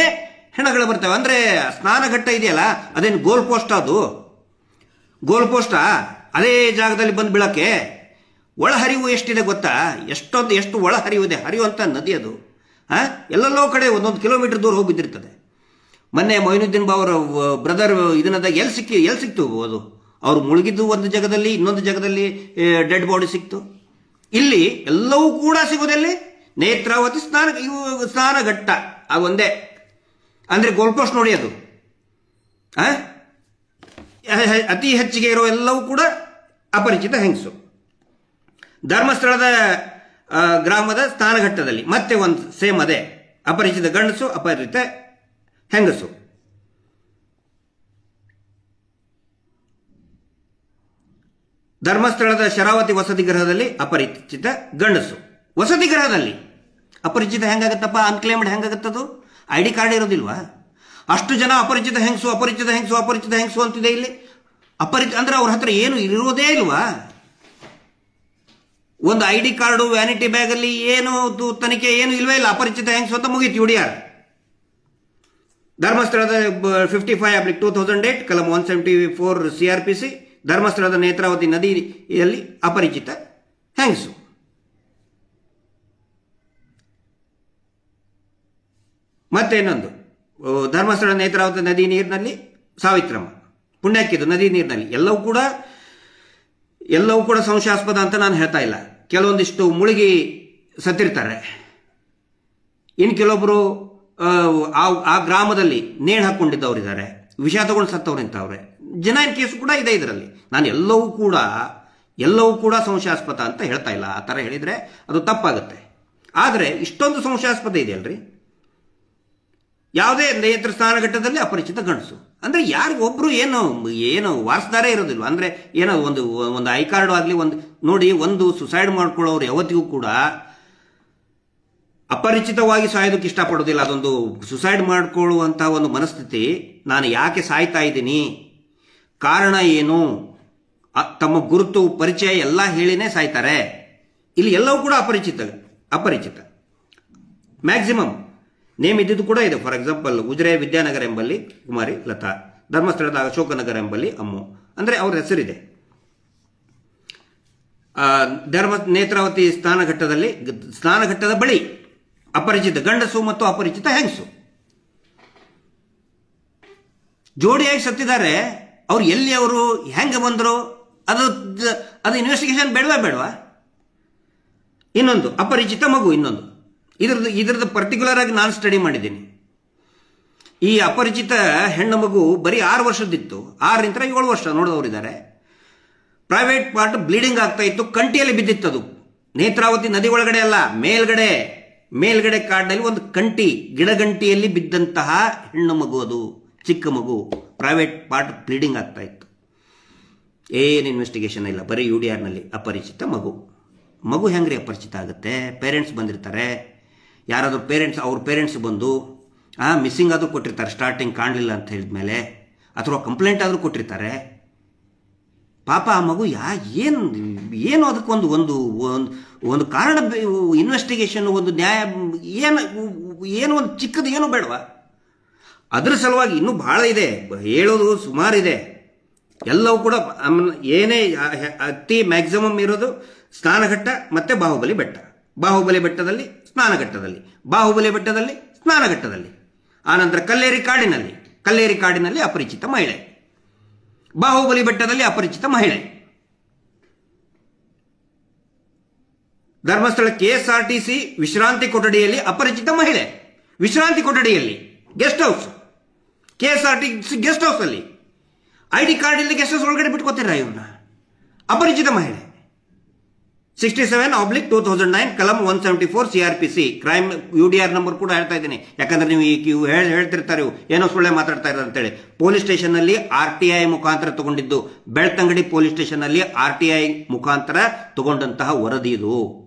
ಹೆಣಗಳು ಬರ್ತವೆ. ಅಂದರೆ ಸ್ನಾನಘಟ್ಟ ಇದೆಯಲ್ಲ, ಅದೇನು ಗೋಲ್ ಪೋಸ್ಟ್, ಅದು ಗೋಲ್ ಪೋಸ್ಟಾ? ಅದೇ ಜಾಗದಲ್ಲಿ ಬಂದು ಬೀಳಕ್ಕೆ ಒಳಹರಿವು ಎಷ್ಟಿದೆ ಗೊತ್ತಾ? ಎಷ್ಟು ಒಳಹರಿವು ಇದೆ, ಹರಿಯುವಂಥ ನದಿ ಅದು. ಎಲ್ಲೆಲ್ಲೋ ಕಡೆ 1 ಕಿಲೋಮೀಟರ್ ದೂರ ಹೋಗಿ ಬಿದ್ದಿರ್ತದೆ. ಮೊನ್ನೆ ಮೊಯ್ನುದ್ದೀನ್ ಬಾವರ ಬ್ರದರ್ ಇದನ್ನದ ಎಲ್ಲಿ ಸಿಕ್ತು ಅದು? ಅವರು ಮುಳುಗಿದ್ದು ಒಂದು ಜಾಗದಲ್ಲಿ, ಇನ್ನೊಂದು ಜಾಗದಲ್ಲಿ ಡೆಡ್ ಬಾಡಿ ಸಿಕ್ತು. ಇಲ್ಲಿ ಎಲ್ಲವೂ ಕೂಡ ಸಿಗೋದಲ್ಲಿ ನೇತ್ರಾವತಿ ಸ್ನಾನಘಟ್ಟ ಒಂದೇ. ಅಂದ್ರೆ ಗೋಲ್ ಪೋಸ್ಟ್ ನೋಡಿ, ಅದು ಅತಿ ಹೆಚ್ಚಿಗೆ ಇರೋ ಎಲ್ಲವೂ ಕೂಡ ಅಪರಿಚಿತ ಹೆಂಗಸು. ಧರ್ಮಸ್ಥಳದ ಗ್ರಾಮದ ಸ್ನಾನಘಟ್ಟದಲ್ಲಿ ಮತ್ತೆ ಒಂದು ಸೇಮ್ ಅದೇ, ಅಪರಿಚಿತ ಗಂಡಸು, ಅಪರಿಚಿತ ಹೆಂಗಸು. ಧರ್ಮಸ್ಥಳದ ಶರಾವತಿ ವಸತಿ ಗೃಹದಲ್ಲಿ ಅಪರಿಚಿತ ಗಂಡಸು. ವಸತಿ ಗೃಹದಲ್ಲಿ ಅಪರಿಚಿತ ಹೆಂಗಾಗತ್ತಪ್ಪ? ಅನ್ಕ್ಲೇಮ್ಡ್ ಹೆಂಗಾಗತ್ತದು? ID ಕಾರ್ಡ್ ಇರೋದಿಲ್ವಾ? ಅಷ್ಟು ಜನ ಅಪರಿಚಿತ ಹೆಂಗಸು ಅಪರಿಚಿತ ಹೆಂಗಸು ಅಪರಿಚಿತ ಹೆಂಗಸು ಅಂತಿದೆ ಇಲ್ಲಿ. ಅಂದ್ರೆ ಅವ್ರ ಹತ್ರ ಏನು ಇರೋದೇ ಇಲ್ವಾ? ಒಂದು ID ಕಾರ್ಡು, ವ್ಯಾನಿಟಿ ಬ್ಯಾಗ್ ಅಲ್ಲಿ ಏನು ತನಿಖೆ ಏನು ಇಲ್ವೇ ಇಲ್ಲ. ಅಪರಿಚಿತ ಹೆಂಗಸು ಅಂತ ಮುಗೀತು UDR. ಧರ್ಮಸ್ಥಳದ 55/2008 ಕಲಂ 174 CRPC ಧರ್ಮಸ್ಥಳದ ನೇತ್ರಾವತಿ ನದಿಯಲ್ಲಿ ಅಪರಿಚಿತ ಹೆಂಗಸು. ಮತ್ತೆ ಇನ್ನೊಂದು ಧರ್ಮಸ್ಥಳ ನೇತ್ರಾವತಿ ನದಿ ನೀರಿನಲ್ಲಿ ಸಾವಿತ್ರಮ್ಮ, ಪುಣ್ಯಕ್ಕಿದು ನದಿ ನೀರಿನಲ್ಲಿ. ಎಲ್ಲವೂ ಕೂಡ ಸಂಶಯಾಸ್ಪದ ಅಂತ ನಾನು ಹೇಳ್ತಾ ಇಲ್ಲ. ಕೆಲವೊಂದಿಷ್ಟು ಮುಳುಗಿ ಸತ್ತಿರ್ತಾರೆ, ಇನ್ನು ಕೆಲವೊಬ್ಬರು ಆ ಗ್ರಾಮದಲ್ಲಿ ನೇಣು ಹಾಕೊಂಡಿದ್ದವರಿದ್ದಾರೆ, ವಿಷ ತಗೊಂಡು ಸತ್ತವ್ರು ಇಂಥವ್ರೆ. ಜನಾಯನ್ ಕೇಸು ಕೂಡ ಇದೆ ಇದರಲ್ಲಿ. ನಾನು ಎಲ್ಲವೂ ಕೂಡ ಸಂಶಯಾಸ್ಪದ ಅಂತ ಹೇಳ್ತಾ ಇಲ್ಲ. ಆ ಥರ ಹೇಳಿದರೆ ಅದು ತಪ್ಪಾಗುತ್ತೆ. ಆದರೆ ಇಷ್ಟೊಂದು ಸಂಶಯಾಸ್ಪದ ಇದೆಯಲ್ರಿ. ಯಾವುದೇ ನೇತ್ರ ಸ್ನಾನಘಟ್ಟದಲ್ಲಿ ಅಪರಿಚಿತ ಗಂಡಸು ಅಂದರೆ ಯಾರಿಗೊಬ್ರು ಏನು ವಾರಸ್ದಾರೇ ಇರೋದಿಲ್ವ? ಅಂದರೆ ಏನೋ ಒಂದು ಐ ಕಾರ್ಡು ಆಗಲಿ, ಒಂದು ನೋಡಿ, ಒಂದು ಸುಸೈಡ್ ಮಾಡ್ಕೊಳ್ಳೋರು ಯಾವತ್ತಿಗೂ ಕೂಡ ಅಪರಿಚಿತವಾಗಿ ಸಾಯೋದಕ್ಕೆ ಇಷ್ಟಪಡೋದಿಲ್ಲ. ಅದೊಂದು ಸುಸೈಡ್ ಮಾಡಿಕೊಳ್ಳುವಂತಹ ಒಂದು ಮನಸ್ಥಿತಿ. ನಾನು ಯಾಕೆ ಸಾಯ್ತಾ ಇದ್ದೀನಿ, ಕಾರಣ ಏನು, ತಮ್ಮ ಗುರುತು ಪರಿಚಯ ಎಲ್ಲ ಹೇಳಿನೇ ಸಾಯ್ತಾರೆ. ಇಲ್ಲಿ ಎಲ್ಲವೂ ಕೂಡ ಅಪರಿಚಿತ ಮ್ಯಾಕ್ಸಿಮಮ್ ನೇಮ್ ಇದ್ದಿದ್ದು ಕೂಡ ಇದೆ. ಫಾರ್ ಎಕ್ಸಾಂಪಲ್, ಉಜಿರೆ ವಿದ್ಯಾನಗರ ಎಂಬಲ್ಲಿ ಕುಮಾರಿ ಲತಾ, ಧರ್ಮಸ್ಥಳದ ಅಶೋಕನಗರ ಎಂಬಲ್ಲಿ ಅಮ್ಮು, ಅಂದರೆ ಅವ್ರ ಹೆಸರಿದೆ. ನೇತ್ರಾವತಿ ಸ್ನಾನಘಟ್ಟದ ಬಳಿ ಅಪರಿಚಿತ ಗಂಡಸು ಮತ್ತು ಅಪರಿಚಿತ ಹೆಂಗಸು ಜೋಡಿಯಾಗಿ ಸತ್ತಿದ್ದಾರೆ. ಅವ್ರು ಎಲ್ಲಿ, ಅವರು ಹೆಂಗೆ ಬಂದರು, ಅದು ಇನ್ವೆಸ್ಟಿಗೇಷನ್ ಬೇಡವಾ? ಇನ್ನೊಂದು ಅಪರಿಚಿತ ಮಗು, ಇನ್ನೊಂದು ಇದ್ರದ್ದು ಪರ್ಟಿಕ್ಯುಲರ್ ಆಗಿ ನಾನು ಸ್ಟಡಿ ಮಾಡಿದ್ದೀನಿ. ಈ ಅಪರಿಚಿತ ಹೆಣ್ಣು ಮಗು ಬರೀ 6 ವರ್ಷದಿತ್ತು, 6ರಿಂದ 7 ವರ್ಷ ನೋಡಿದವರಿದ್ದಾರೆ. ಪ್ರೈವೇಟ್ ಪಾರ್ಟ್ ಬ್ಲೀಡಿಂಗ್ ಆಗ್ತಾ ಇತ್ತು, ಕಂಟಿಯಲ್ಲಿ ಬಿದ್ದಿತ್ತದು. ನೇತ್ರಾವತಿ ನದಿ ಒಳಗಡೆ ಅಲ್ಲ, ಮೇಲ್ಗಡೆ ಕಾಡಿನಲ್ಲಿ ಒಂದು ಗಿಡಗಂಟಿಯಲ್ಲಿ ಬಿದ್ದಂತಹ ಹೆಣ್ಣು ಮಗು, ಅದು ಚಿಕ್ಕ ಮಗು. ಪ್ರೈವೇಟ್ ಪಾರ್ಟ್ ಬ್ಲೀಡಿಂಗ್ ಆಗ್ತಾ ಇತ್ತು. ಏನು ಇನ್ವೆಸ್ಟಿಗೇಷನ್ ಇಲ್ಲ, ಬರೀ UDRನಲ್ಲಿ ಅಪರಿಚಿತ ಮಗು ಹೆಂಗ್ರಿ ಅಪರಿಚಿತ ಆಗುತ್ತೆ? ಪೇರೆಂಟ್ಸ್ ಬಂದಿರ್ತಾರೆ, ಯಾರಾದರೂ ಅವ್ರ ಪೇರೆಂಟ್ಸ್ ಬಂದು ಮಿಸ್ಸಿಂಗ್ ಆದರೂ ಕೊಟ್ಟಿರ್ತಾರೆ, ಸ್ಟಾರ್ಟಿಂಗ್ ಕಾಣಲಿಲ್ಲ ಅಂತ ಹೇಳಿದ್ಮೇಲೆ, ಅಥವಾ ಕಂಪ್ಲೇಂಟ್ ಆದರೂ ಕೊಟ್ಟಿರ್ತಾರೆ. ಪಾಪ ಆ ಮಗು ಏನು ಅದಕ್ಕೊಂದು ಒಂದು ಒಂದು ಕಾರಣ, ಇನ್ವೆಸ್ಟಿಗೇಷನ್, ಒಂದು ನ್ಯಾಯ, ಏನು ಒಂದು ಚಿಕ್ಕದು ಏನು ಬೇಡವಾ? ಅದರ ಸಲುವಾಗಿ ಇನ್ನೂ ಬಹಳ ಇದೆ, ಹೇಳೋದು ಸುಮಾರಿದೆ. ಎಲ್ಲವೂ ಕೂಡ ಏನೇ ಅತಿ ಮ್ಯಾಕ್ಸಿಮಮ್ ಇರೋದು ಸ್ನಾನಘಟ್ಟ ಮತ್ತೆ ಬಾಹುಬಲಿ ಬೆಟ್ಟ. ಬಾಹುಬಲಿ ಬೆಟ್ಟದಲ್ಲಿ ಸ್ನಾನಘಟ್ಟದಲ್ಲಿ, ಆನಂತರ ಕಲ್ಲೇರಿ ಕಾಡಿನಲ್ಲಿ ಅಪರಿಚಿತ ಮಹಿಳೆ, ಬಾಹುಬಲಿ ಬೆಟ್ಟದಲ್ಲಿ ಅಪರಿಚಿತ ಮಹಿಳೆ, ಧರ್ಮಸ್ಥಳ KSRTC ವಿಶ್ರಾಂತಿ ಕೊಠಡಿಯಲ್ಲಿ ಅಪರಿಚಿತ ಮಹಿಳೆ, ವಿಶ್ರಾಂತಿ ಕೊಠಡಿಯಲ್ಲಿ guest house, KSRTC guest house ಅಲ್ಲಿ ID ಕಾರ್ಡ್ ಇಲ್ಲದೆ ಗೆಸ್ಟ್ ಹೌಸ್ ಒಳಗಡೆ ಬಿಟ್ಕೋತೀರಾ ಇವ್ರನ್ನ? ಅಪರಿಚಿತ ಮಹಿಳೆ. 67/2009 ಕಲಂ 174 CRPC ಕ್ರೈಮ್ UDR ನಂಬರ್ ಕೂಡ ಹೇಳ್ತಾ ಇದ್ದೀನಿ, ಯಾಕಂದ್ರೆ ನೀವು ಹೇಳ್ತಿರ್ತಾರೆ ಏನೋ ಸುಳ್ಳೆ ಮಾತಾಡ್ತಾ ಇದ್ದಾರೆ ಅಂತೇಳಿ. ಪೊಲೀಸ್ ಸ್ಟೇಷನ್ ನಲ್ಲಿ RTI ಮುಖಾಂತರ ತಗೊಂಡಿದ್ದು, ಬೆಳ್ತಂಗಡಿ ಪೊಲೀಸ್ ಸ್ಟೇಷನ್ ನಲ್ಲಿ RTI ಮುಖಾಂತರ ತಗೊಂಡಂತಹ ವರದಿ ಇದು.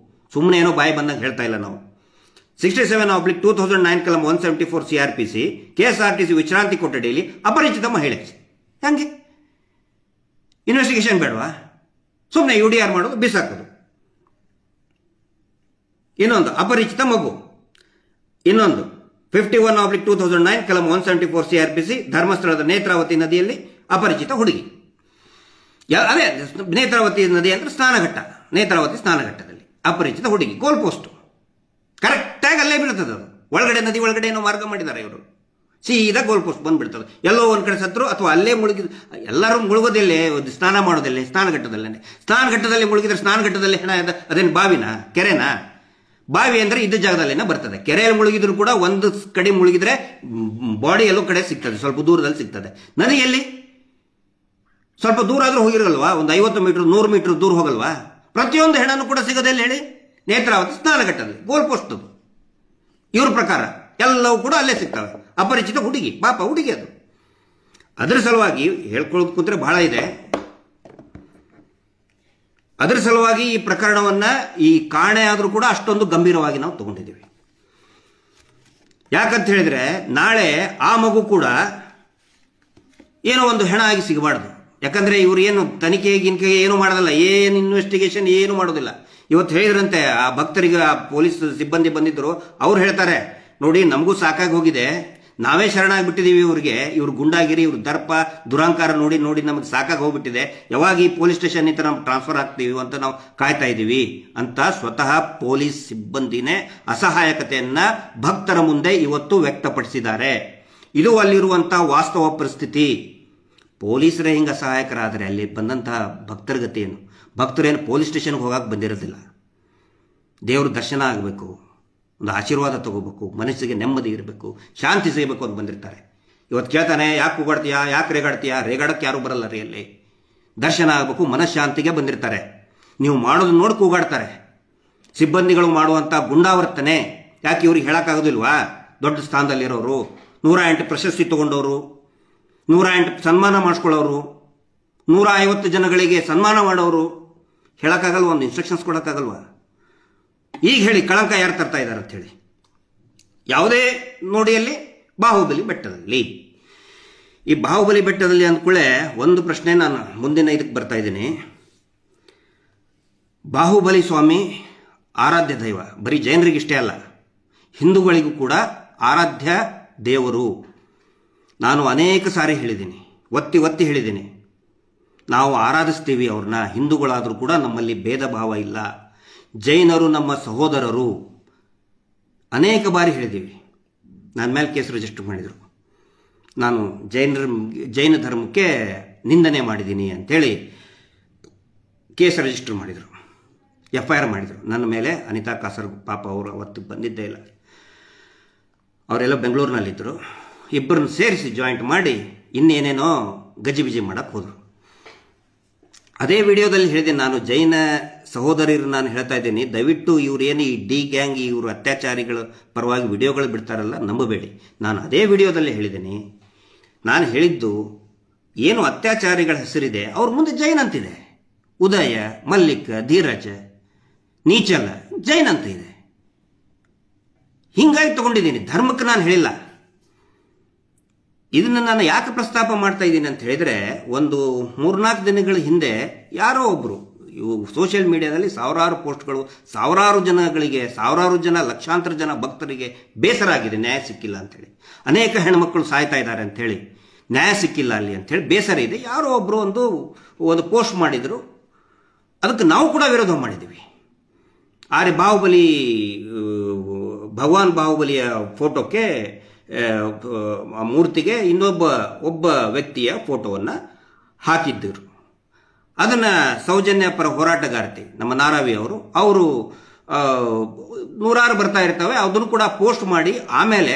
ಸುಮ್ಮನೆ ಏನೋ ಬಾಯಿ ಬಂದಂಗೆ ಹೇಳ್ತಾ ಇಲ್ಲ ನಾವು. 67/2009 ಕಲಂ 174 CRPC KSRTC ವಿಶ್ರಾಂತಿ ಕೊಠಡಿಯಲ್ಲಿ ಅಪರಿಚಿತ ಮಹಿಳೆ. ಹಂಗೆ ಇನ್ವೆಸ್ಟಿಗೇಷನ್ ಬೇಡವಾ? ಸುಮ್ಮನೆ UDR ಮಾಡೋದು, ಬಿಸಾಕೋದು. ಇನ್ನೊಂದು ಅಪರಿಚಿತ ಮಗು, ಇನ್ನೊಂದು 51/2009 ಕಲಂ 174 CRPC ಧರ್ಮಸ್ಥಳದ ನೇತ್ರಾವತಿ ನದಿಯಲ್ಲಿ ಅಪರಿಚಿತ ಹುಡುಗಿ. ಅದೇ ನೇತ್ರಾವತಿ ನದಿ ಅಂದ್ರೆ ನೇತ್ರಾವತಿ ಸ್ನಾನಘಟ್ಟದಲ್ಲಿ ಅಪರಿಚಿತ ಹುಡುಗಿ. ಗೋಲ್ ಪೋಸ್ಟ್ ಕರೆಕ್ಟಾಗಿ ಅಲ್ಲೇ ಬೀಳ್ತದೆ. ಅದು ನದಿ ಒಳಗಡೆ ಏನೋ ಮಾರ್ಗ ಮಾಡಿದ್ದಾರೆ ಇವರು, ಸೀದಾ ಗೋಲ್ ಪೋಸ್ಟ್ ಬಂದ್ಬಿಡ್ತದೆ. ಎಲ್ಲೋ ಒಂದ್ ಕಡೆ ಸತ್ರು ಅಥವಾ ಅಲ್ಲೇ ಮುಳುಗಿದ್ರು. ಎಲ್ಲರೂ ಮುಳುಗೋದಲ್ಲೇ, ಸ್ನಾನ ಮಾಡೋದಲ್ಲೇ, ಸ್ನಾನಘಟ್ಟದಲ್ಲಿ ಮುಳುಗಿದ್ರೆ ಸ್ನಾನಘಟ್ಟದಲ್ಲಿ ಅದೇನು ಬಾವಿನ, ಕೆರೆನಾ? ಬಾವಿ ಅಂದ್ರೆ ಇದ್ದ ಜಾಗದಲ್ಲೇನ ಬರ್ತದೆ. ಕೆರೆಯಲ್ಲಿ ಮುಳುಗಿದ್ರು ಕೂಡ ಒಂದು ಕಡೆ ಮುಳುಗಿದ್ರೆ ಬಾಡಿ ಎಲ್ಲೋ ಕಡೆ ಸಿಗ್ತದೆ, ಸ್ವಲ್ಪ ದೂರದಲ್ಲಿ ಸಿಗ್ತದೆ. ನದಿಯಲ್ಲಿ ಸ್ವಲ್ಪ ದೂರ ಆದ್ರೂ ಹೋಗಿರಲ್ವಾ? ಒಂದು 50 ಮೀಟರ್ 100 ಮೀಟರ್ ದೂರ ಹೋಗಲ್ವಾ? ಪ್ರತಿಯೊಂದು ಹೆಣ್ಣನ್ನು ಕೂಡ ಸಿಗೋದೆಲ್ಲ ಹೇಳಿ, ನೇತ್ರಾವತಿ ಸ್ನಾನಘಟ್ಟದಲ್ಲಿ ಗೋಲ್ ಪೋಸ್ಟ್. ಅದು ಇವ್ರ ಪ್ರಕಾರ ಎಲ್ಲವೂ ಕೂಡ ಅಲ್ಲೇ ಸಿಗ್ತವೆ. ಅಪರಿಚಿತ ಹುಡುಗಿ, ಪಾಪ ಹುಡುಗಿ ಅದು. ಅದರ ಸಲುವಾಗಿ ಹೇಳ್ಕೊಳ್ಳೋದು ಕೂತ್ರೆ ಬಹಳ ಇದೆ. ಅದರ ಸಲುವಾಗಿ ಈ ಪ್ರಕರಣವನ್ನ, ಈ ಕಾಣೆ ಆದರೂ ಕೂಡ ಅಷ್ಟೊಂದು ಗಂಭೀರವಾಗಿ ನಾವು ತಗೊಂಡಿದ್ದೀವಿ. ಯಾಕಂತ ಹೇಳಿದ್ರೆ ನಾಳೆ ಆ ಮಗು ಕೂಡ ಏನೋ ಒಂದು ಹೆಣ ಆಗಿ ಸಿಗಬಾರ್ದು. ಯಾಕಂದ್ರೆ ಇವ್ರು ಏನು ತನಿಖೆ ಏನು ಮಾಡೋದಿಲ್ಲ, ಏನು ಇನ್ವೆಸ್ಟಿಗೇಷನ್ ಏನು ಮಾಡೋದಿಲ್ಲ. ಇವತ್ತು ಹೇಳಿದ್ರಂತೆ ಆ ಭಕ್ತರಿಗೆ, ಆ ಪೊಲೀಸ್ ಸಿಬ್ಬಂದಿ ಬಂದಿದ್ರು, ಅವ್ರು ಹೇಳ್ತಾರೆ, ನೋಡಿ ನಮಗೂ ಸಾಕಾಗಿ ಹೋಗಿದೆ, ನಾವೇ ಶರಣಾಗ್ಬಿಟ್ಟಿದೀವಿ ಇವ್ರು ಗುಂಡಾಗಿರಿ, ಇವ್ರು ದರ್ಪ ದುರಾಂಕಾರ ನೋಡಿ ನಮಗೆ ಸಾಕಾಗಿ ಹೋಗ್ಬಿಟ್ಟಿದೆ, ಯಾವಾಗ ಈ ಪೊಲೀಸ್ ಸ್ಟೇಷನ್ ಇಂದ ನಾವು ಟ್ರಾನ್ಸ್ಫರ್ ಆಗ್ತೀವಿ ಅಂತ ನಾವು ಕಾಯ್ತಾ ಇದ್ದೀವಿ ಅಂತ ಸ್ವತಃ ಪೊಲೀಸ್ ಸಿಬ್ಬಂದಿನೇ ಅಸಹಾಯಕತೆಯನ್ನ ಭಕ್ತರ ಮುಂದೆ ಇವತ್ತು ವ್ಯಕ್ತಪಡಿಸಿದ್ದಾರೆ. ಇದು ಅಲ್ಲಿರುವಂತಹ ವಾಸ್ತವ ಪರಿಸ್ಥಿತಿ. ಪೊಲೀಸರೇ ಹಿಂಗ ಅಸಹಾಯಕರಾದರೆ ಅಲ್ಲಿ ಬಂದಂತಹ ಭಕ್ತರ ಗತಿ ಏನು? ಭಕ್ತರೇನು ಪೊಲೀಸ್ ಸ್ಟೇಷನ್ಗೆ ಹೋಗಕ್ಕೆ ಬಂದಿರೋದಿಲ್ಲ. ದೇವ್ರ ದರ್ಶನ ಆಗಬೇಕು, ಒಂದು ಆಶೀರ್ವಾದ ತಗೋಬೇಕು, ಮನಸ್ಸಿಗೆ ನೆಮ್ಮದಿ ಇರಬೇಕು, ಶಾಂತಿ ಸಿಗಬೇಕು ಅಂತ ಬಂದಿರ್ತಾರೆ. ಇವತ್ತು ಕೇಳ್ತಾನೆ, ಯಾಕೆ ಕೂಗಾಡ್ತೀಯಾ, ಯಾಕೆ ರೇಗಾಡಕ್ಕೆ ಯಾರು ಬರಲ್ಲ ರೀ. ಅಲ್ಲಿ ದರ್ಶನ ಆಗಬೇಕು, ಮನಃಶಾಂತಿಗೆ ಬಂದಿರ್ತಾರೆ. ನೀವು ಮಾಡೋದನ್ನ ನೋಡಿ ಕೂಗಾಡ್ತಾರೆ. ಸಿಬ್ಬಂದಿಗಳು ಮಾಡುವಂಥ ಗುಂಡಾವರ್ತನೆ ಯಾಕೆ ಇವ್ರಿಗೆ ಹೇಳಕ್ಕಾಗೋದಿಲ್ವಾ? ದೊಡ್ಡ ಸ್ಥಾನದಲ್ಲಿರೋರು, 108 ಪ್ರಶಸ್ತಿ ತಗೊಂಡವರು, 108 ಸನ್ಮಾನ ಮಾಡಿಸ್ಕೊಳ್ಳೋರು, 150 ಜನಗಳಿಗೆ ಸನ್ಮಾನ ಮಾಡೋರು ಹೇಳಕ್ಕಾಗಲ್ವ? ಒಂದು ಇನ್ಸ್ಟ್ರಕ್ಷನ್ಸ್ ಕೊಡೋಕ್ಕಾಗಲ್ವಾ? ಈಗ ಹೇಳಿ, ಕಳಂಕ ಯಾರು ತರ್ತಾ ಇದ್ದಾರೆ ಅಂತ ಹೇಳಿ. ಯಾವುದೇ ನೋಡಿಯಲ್ಲಿ ಬಾಹುಬಲಿ ಬೆಟ್ಟದಲ್ಲಿ. ಈ ಬಾಹುಬಲಿ ಬೆಟ್ಟದಲ್ಲಿ ಅಂದ್ಕೂಳೆ ಒಂದು ಪ್ರಶ್ನೆ, ನಾನು ಮುಂದಿನ ಇದಕ್ಕೆ ಬರ್ತಾ ಇದ್ದೀನಿ. ಬಾಹುಬಲಿ ಸ್ವಾಮಿ ಆರಾಧ್ಯ ದೈವ, ಬರೀ ಜೈನರಿಗಿಷ್ಟೇ ಅಲ್ಲ, ಹಿಂದೂಗಳಿಗೂ ಕೂಡ ಆರಾಧ್ಯ ದೇವರು. ನಾನು ಅನೇಕ ಸಾರಿ ಹೇಳಿದ್ದೀನಿ, ಒತ್ತಿ ಒತ್ತಿ ಹೇಳಿದ್ದೀನಿ, ನಾವು ಆರಾಧಿಸ್ತೀವಿ ಅವ್ರನ್ನ. ಹಿಂದೂಗಳಾದರೂ ಕೂಡ ನಮ್ಮಲ್ಲಿ ಭೇದ ಭಾವ ಇಲ್ಲ, ಜೈನರು ನಮ್ಮ ಸಹೋದರರು. ಅನೇಕ ಬಾರಿ ಹೇಳಿದ್ದೀವಿ. ನನ್ನ ಮೇಲೆ ಕೇಸ್ ರಿಜಿಸ್ಟರ್ ಮಾಡಿದರು, ನಾನು ಜೈನ ಧರ್ಮಕ್ಕೆ ನಿಂದನೆ ಮಾಡಿದ್ದೀನಿ ಅಂಥೇಳಿ ಕೇಸ್ ರಿಜಿಸ್ಟರ್ ಮಾಡಿದರು, FIR ಮಾಡಿದರು ನನ್ನ ಮೇಲೆ. ಅನಿತಾ ಕಾಸರ್ ಪಾಪ ಅವರು ಅವತ್ತು ಬಂದಿದ್ದೇ ಇಲ್ಲ, ಅವರೆಲ್ಲ ಬೆಂಗಳೂರಿನಲ್ಲಿದ್ದರು. ಇಬ್ಬರನ್ನ ಸೇರಿಸಿ ಜಾಯಿಂಟ್ ಮಾಡಿ ಇನ್ನೇನೇನೋ ಗಜಿಬಿಜಿ ಮಾಡಕ್ಕೆ ಹೋದರು. ಅದೇ ವಿಡಿಯೋದಲ್ಲಿ ಹೇಳಿದೆ, ನಾನು ಜೈನ ಸಹೋದರರು ನಾನು ಹೇಳ್ತಾ ಇದ್ದೀನಿ, ದಯವಿಟ್ಟು ಇವ್ರೇನು ಈ ಡಿ ಗ್ಯಾಂಗ್ ಇವರು ಅತ್ಯಾಚಾರಿಗಳ ಪರವಾಗಿ ವಿಡಿಯೋಗಳು ಬಿಡ್ತಾರಲ್ಲ, ನಂಬಬೇಡಿ. ನಾನು ಅದೇ ವಿಡಿಯೋದಲ್ಲಿ ಹೇಳಿದ್ದೀನಿ, ನಾನು ಹೇಳಿದ್ದು ಏನು ಅತ್ಯಾಚಾರಿಗಳ ಹೆಸರಿದೆ ಅವ್ರ ಮುಂದೆ ಜೈನ್ ಅಂತಿದೆ. ಉದಯ, ಮಲ್ಲಿಕ್, ಧೀರಜ್, ನೀಚಲ್ ಜೈನ್ ಅಂತ ಇದೆ. ಹಿಂಗಾಗಿ ತಗೊಂಡಿದ್ದೀನಿ, ಧರ್ಮಕ್ಕೆ ನಾನು ಹೇಳಿಲ್ಲ. ಇದನ್ನು ನಾನು ಯಾಕೆ ಪ್ರಸ್ತಾಪ ಮಾಡ್ತಾ ಇದ್ದೀನಿ ಅಂತ ಹೇಳಿದರೆ, ಒಂದು 3-4 ದಿನಗಳ ಹಿಂದೆ ಯಾರೋ ಒಬ್ಬರು ಸೋಷಿಯಲ್ ಮೀಡಿಯಾದಲ್ಲಿ ಸಾವಿರಾರು ಪೋಸ್ಟ್ಗಳು, ಸಾವಿರಾರು ಜನ ಲಕ್ಷಾಂತರ ಜನ ಭಕ್ತರಿಗೆ ಬೇಸರ ಆಗಿದೆ, ನ್ಯಾಯ ಸಿಕ್ಕಿಲ್ಲ ಅಂಥೇಳಿ. ಅನೇಕ ಹೆಣ್ಮಕ್ಳು ಸಾಯ್ತಾ ಇದ್ದಾರೆ ಅಂಥೇಳಿ, ನ್ಯಾಯ ಸಿಕ್ಕಿಲ್ಲ ಅಲ್ಲಿ ಅಂಥೇಳಿ ಬೇಸರ ಇದೆ. ಯಾರೋ ಒಬ್ಬರು ಒಂದು ಪೋಸ್ಟ್ ಮಾಡಿದರು, ಅದಕ್ಕೆ ನಾವು ಕೂಡ ವಿರೋಧ ಮಾಡಿದ್ದೀವಿ. ಆದರೆ ಭಗವಾನ್ ಬಾಹುಬಲಿಯ ಫೋಟೋಕ್ಕೆ, ಮೂರ್ತಿಗೆ ಒಬ್ಬ ವ್ಯಕ್ತಿಯ ಫೋಟೋವನ್ನು ಹಾಕಿದ್ದರು. ಅದನ್ನು ಸೌಜನ್ಯ ಪರ ಹೋರಾಟಗಾರ್ತಿ ನಮ್ಮ ನಾರಾವಿ ಅವರು ನೂರಾರು ಬರ್ತಾ ಇರ್ತವೆ, ಅದನ್ನು ಕೂಡ ಪೋಸ್ಟ್ ಮಾಡಿ ಆಮೇಲೆ